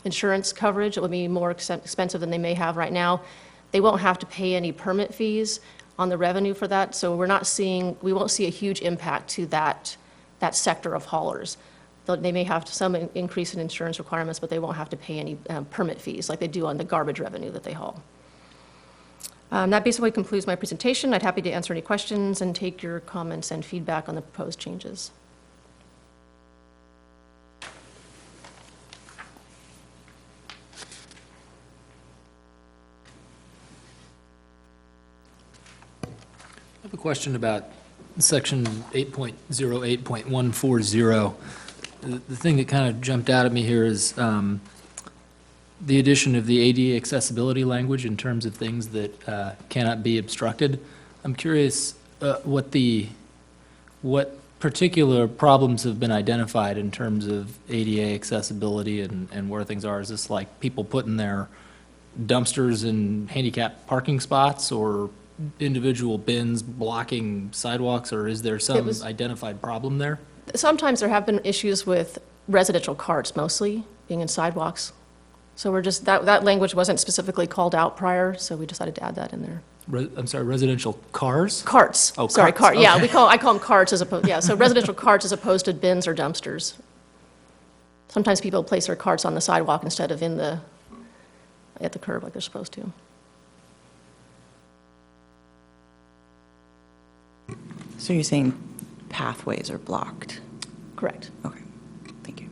insurance coverage. It will be more expensive than they may have right now. They won't have to pay any permit fees on the revenue for that, so we won't see a huge impact to that sector of haulers. They may have some increase in insurance requirements, but they won't have to pay any permit fees like they do on the garbage revenue that they haul. That basically concludes my presentation. I'd be happy to answer any questions and take your comments and feedback on the proposed changes. I have a question about section 8.08.140. The thing that kind of jumped out at me here is the addition of the ADA accessibility language in terms of things that cannot be obstructed. I'm curious what particular problems have been identified in terms of ADA accessibility and where things are. Is this like people putting their dumpsters in handicapped parking spots, or individual bins blocking sidewalks, or is there some identified problem there? Sometimes there have been issues with residential carts mostly, being in sidewalks. So we're just, that language wasn't specifically called out prior, so we decided to add that in there. I'm sorry, residential cars? Carts. Oh, Sorry, carts, yeah, okay. I call them carts as opposed, yeah, so residential carts as opposed to bins or dumpsters. Sometimes people place their carts on the sidewalk instead of at the curb like they're supposed to. So you're saying pathways are blocked? Correct. Okay, thank you.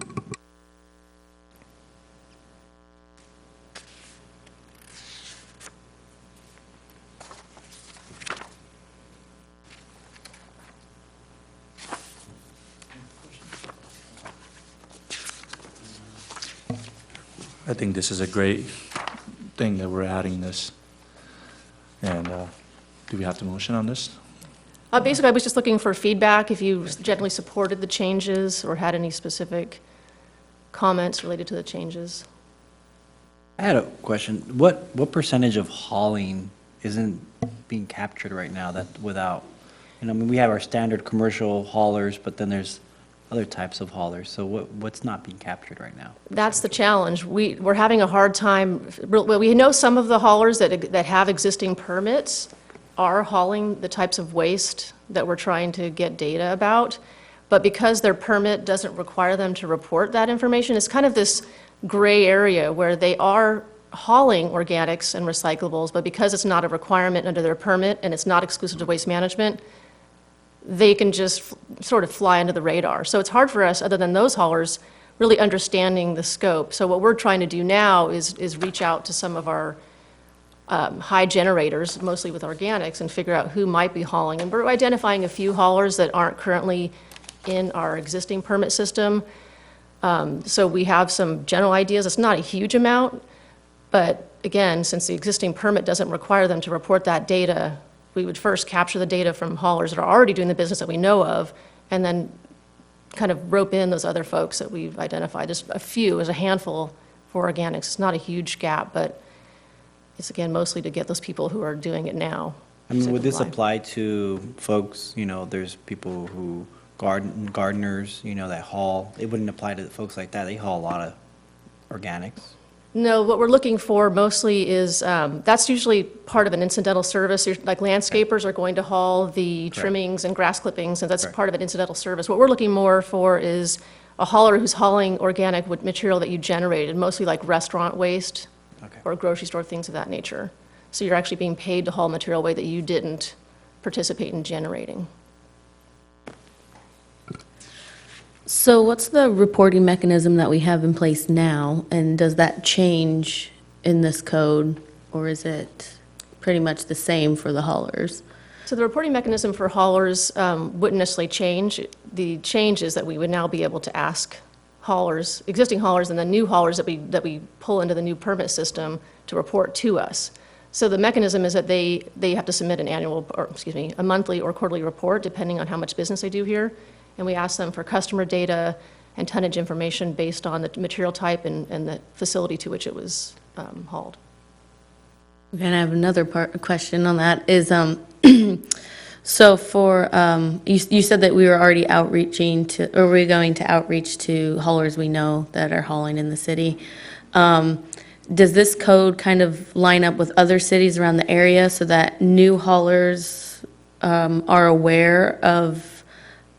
I think this is a great thing that we're adding this. And do we have to motion on this? Basically, I was just looking for feedback, if you generally supported the changes or had any specific comments related to the changes. I had a question. What percentage of hauling isn't being captured right now that without, I mean, we have our standard commercial haulers, but then there's other types of haulers. So what's not being captured right now? That's the challenge. We're having a hard time, well, we know some of the haulers that have existing permits are hauling the types of waste that we're trying to get data about, but because their permit doesn't require them to report that information, it's kind of this gray area where they are hauling organics and recyclables, but because it's not a requirement under their permit and it's not exclusive to waste management, they can just sort of fly under the radar. So it's hard for us, other than those haulers, really understanding the scope. So what we're trying to do now is reach out to some of our high generators, mostly with organics, and figure out who might be hauling. And we're identifying a few haulers that aren't currently in our existing permit system. So we have some general ideas. It's not a huge amount, but again, since the existing permit doesn't require them to report that data, we would first capture the data from haulers that are already doing the business that we know of, and then kind of rope in those other folks that we've identified. There's a few, there's a handful for organics. It's not a huge gap, but it's, again, mostly to get those people who are doing it now. I mean, to would this comply. apply to folks, there's people who gardeners, that haul, it wouldn't apply to folks like that. They haul a lot of organics. No, what we're looking for mostly is, that's usually part of an incidental service. Like landscapers are going to haul the trimmings and grass clippings, and that's Correct. part of an incidental service. What we're looking more for is a hauler who's hauling organic material that you generated, mostly like restaurant waste Okay. or grocery store, things of that nature. So you're actually being paid to haul material away that you didn't participate in generating. So what's the reporting mechanism that we have in place now, and does that change in this code, or is it pretty much the same for the haulers? So the reporting mechanism for haulers wouldn't necessarily change. The change is that we would now be able to ask haulers, existing haulers and the new haulers that we pull into the new permit system to report to us. So the mechanism is that they have to submit a monthly or quarterly report, depending on how much business they do here. And we ask them for customer data and tonnage information based on the material type and the facility to which it was hauled. Okay, and I have another question on that is, so for, you said that we were already we're going to outreach to haulers we know that are hauling in the city. Does this code kind of line up with other cities around the area so that new haulers are aware of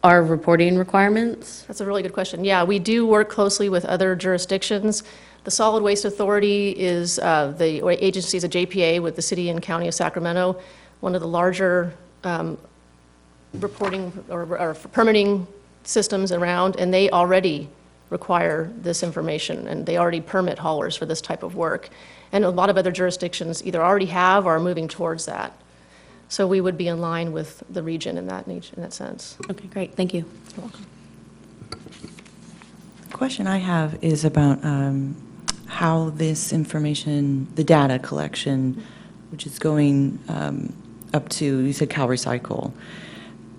our reporting requirements? That's a really good question. Yeah, we do work closely with other jurisdictions. The Solid Waste Authority is the agency is a JPA with the city and county of Sacramento, one of the larger reporting or permitting systems around, and they already require this information, and they already permit haulers for this type of work. And a lot of other jurisdictions either already have or are moving towards that. So we would be in line with the region in that sense. Okay, great, thank you. You're welcome. The question I have is about how this information, the data collection, which is going up to, you said Cal Recycle,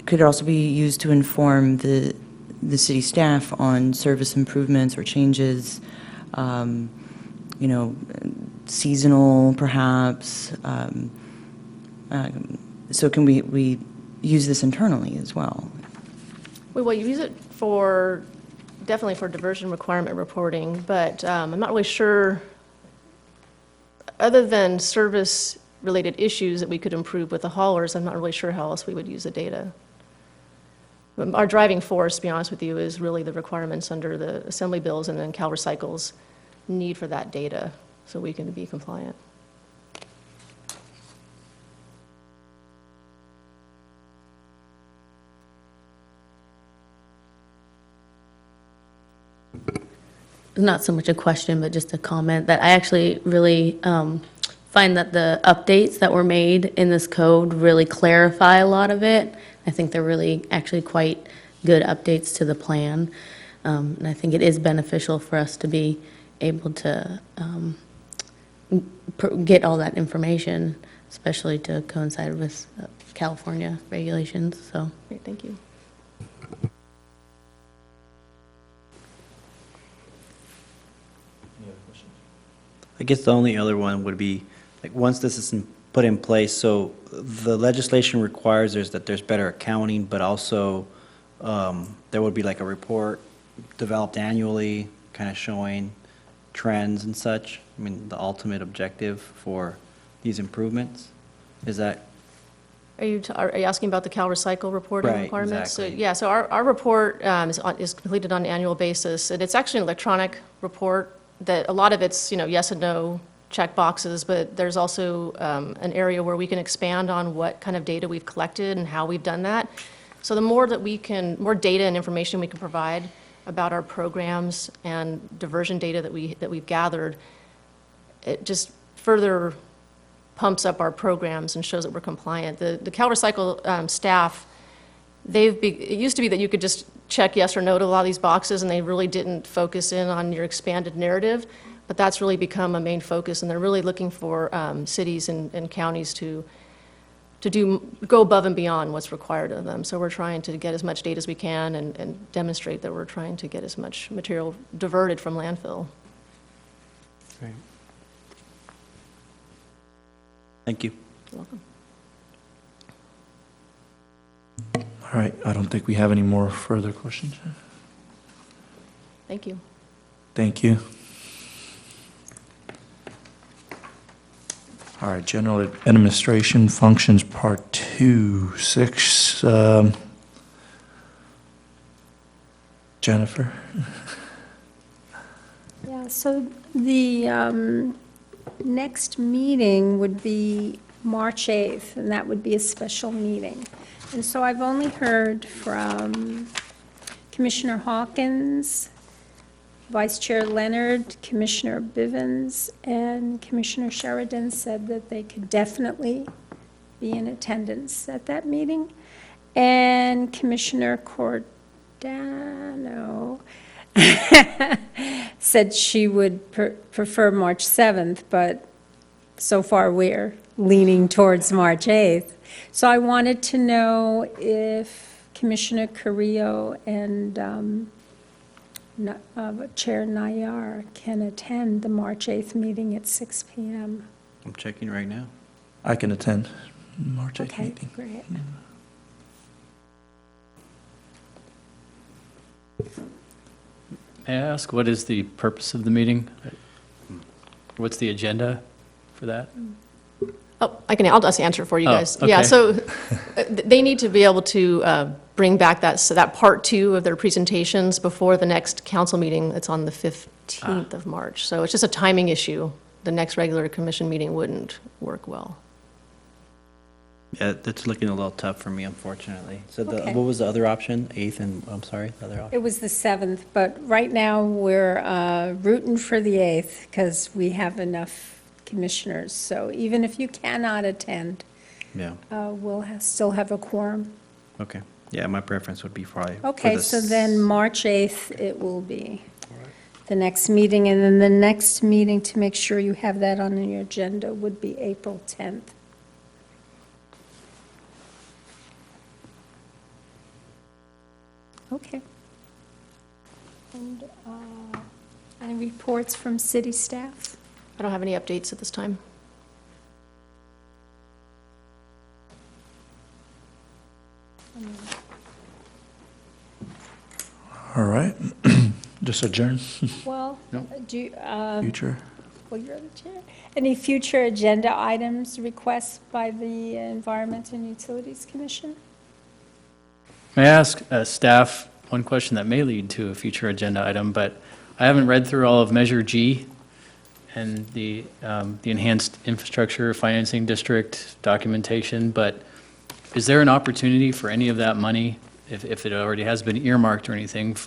could it also be used to inform the city staff on service improvements or changes, seasonal perhaps? So can we use this internally as well? Well, you use it definitely for diversion requirement reporting, but I'm not really sure, other than service-related issues that we could improve with the haulers, I'm not really sure how else we would use the data. Our driving force, to be honest with you, is really the requirements under the assembly bills and then CalRecycle's need for that data so we can be compliant. Not so much a question, but just a comment that I actually really find that the updates that were made in this code really clarify a lot of it. I think they're really actually quite good updates to the plan. And I think it is beneficial for us to be able to get all that information, especially to coincide with California regulations, so. Great, thank you. I guess the only other one would be, like, once this is put in place, so the legislation requires that there's better accounting, but also there would be like a report developed annually, kind of showing trends and such. I mean, the ultimate objective for these improvements, is that? Are you asking about the CalRecycle reporting Right, requirements? exactly. So, yeah, so our report is completed on an annual basis, and it's actually an electronic report that a lot of it's, yes and no check boxes, but there's also an area where we can expand on what kind of data we've collected and how we've done that. So the more data and information we can provide about our programs and diversion data that we've gathered, it just further pumps up our programs and shows that we're compliant. The CalRecycle staff, it used to be that you could just check yes or no to a lot of these boxes, and they really didn't focus in on your expanded narrative, but that's really become a main focus, and they're really looking for cities and counties to go above and beyond what's required of them. So we're trying to get as much data as we can and demonstrate that we're trying to get as much material diverted from landfill. Great. Thank you. You're welcome. All right, I don't think we have any more further questions. Thank you. Thank you. All right, General Administration Functions, Part 2, 6. Jennifer? Yeah, so the next meeting would be March 8th, and that would be a special meeting. And so I've only heard from Commissioner Hawkins, Vice Chair Leonard, Commissioner Bivens, and Commissioner Sheridan said that they could definitely be in attendance at that meeting. And Commissioner Cordano said she would prefer March 7th, but so far we're leaning towards March 8th. So I wanted to know if Commissioner Carrillo and Chair Nayar can attend the March 8th meeting at 6 p.m. I'm checking right now. I can attend March 8th Okay, meeting. great. May I ask, what is the purpose of the meeting? What's the agenda for that? Oh, I'll just answer for you Oh, guys. Yeah, okay. so they need to be able to bring back that part 2 of their presentations before the next council meeting. It's on the 15th of March. So it's just a timing issue. The next regular commission meeting wouldn't work well. Yeah, that's looking a little tough for me, unfortunately. So Okay. what was the other option? 8th and, I'm sorry, the other option? It was the 7th, but right now we're rooting for the 8th because we have enough commissioners. So even if you cannot attend, Yeah, we'll still have a quorum. okay. Yeah, my preference would be for Okay, this. so then March 8th it will be, the next meeting. And then the next meeting, to make sure you have that on your agenda, would be April 10th. Okay. And any reports from city staff? I don't have any updates at this time. All right. Just adjourn. Well, No. do you, Future. well, you're the chair. Any future agenda items, requests by the Environment and Utilities Commission? May I ask staff one question that may lead to a future agenda item, but I haven't read through all of Measure G and the Enhanced Infrastructure Financing District documentation, but is there an opportunity for any of that money, if it already has been earmarked or anything,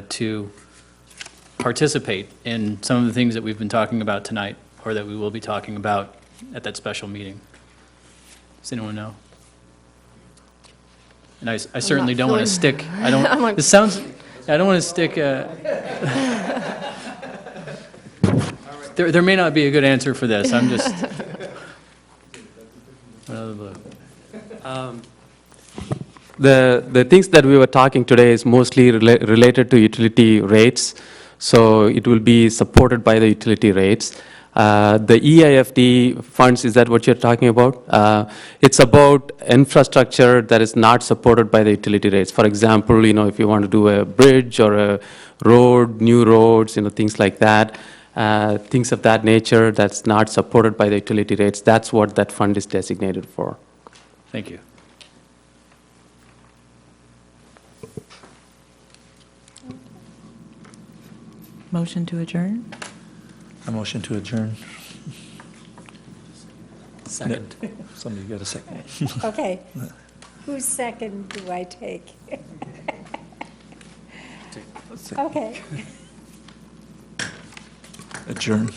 to participate in some of the things that we've been talking about tonight, or that we will be talking about at that special meeting? Does anyone know? And I certainly don't want to stick, I I'm don't, like- this sounds, I don't want to stick, there may not be a good answer for this, I'm just. The things that we were talking today is mostly related to utility rates, so it will be supported by the utility rates. The EIFD funds, is that what you're talking about? It's about infrastructure that is not supported by the utility rates. For example, if you want to do a bridge or a road, new roads, things like that, things of that nature that's not supported by the utility rates, that's what that fund is designated for. Thank you. Motion to adjourn? A motion to adjourn. Second. Somebody got a second. Okay. Whose second do I take? Okay. Adjourn.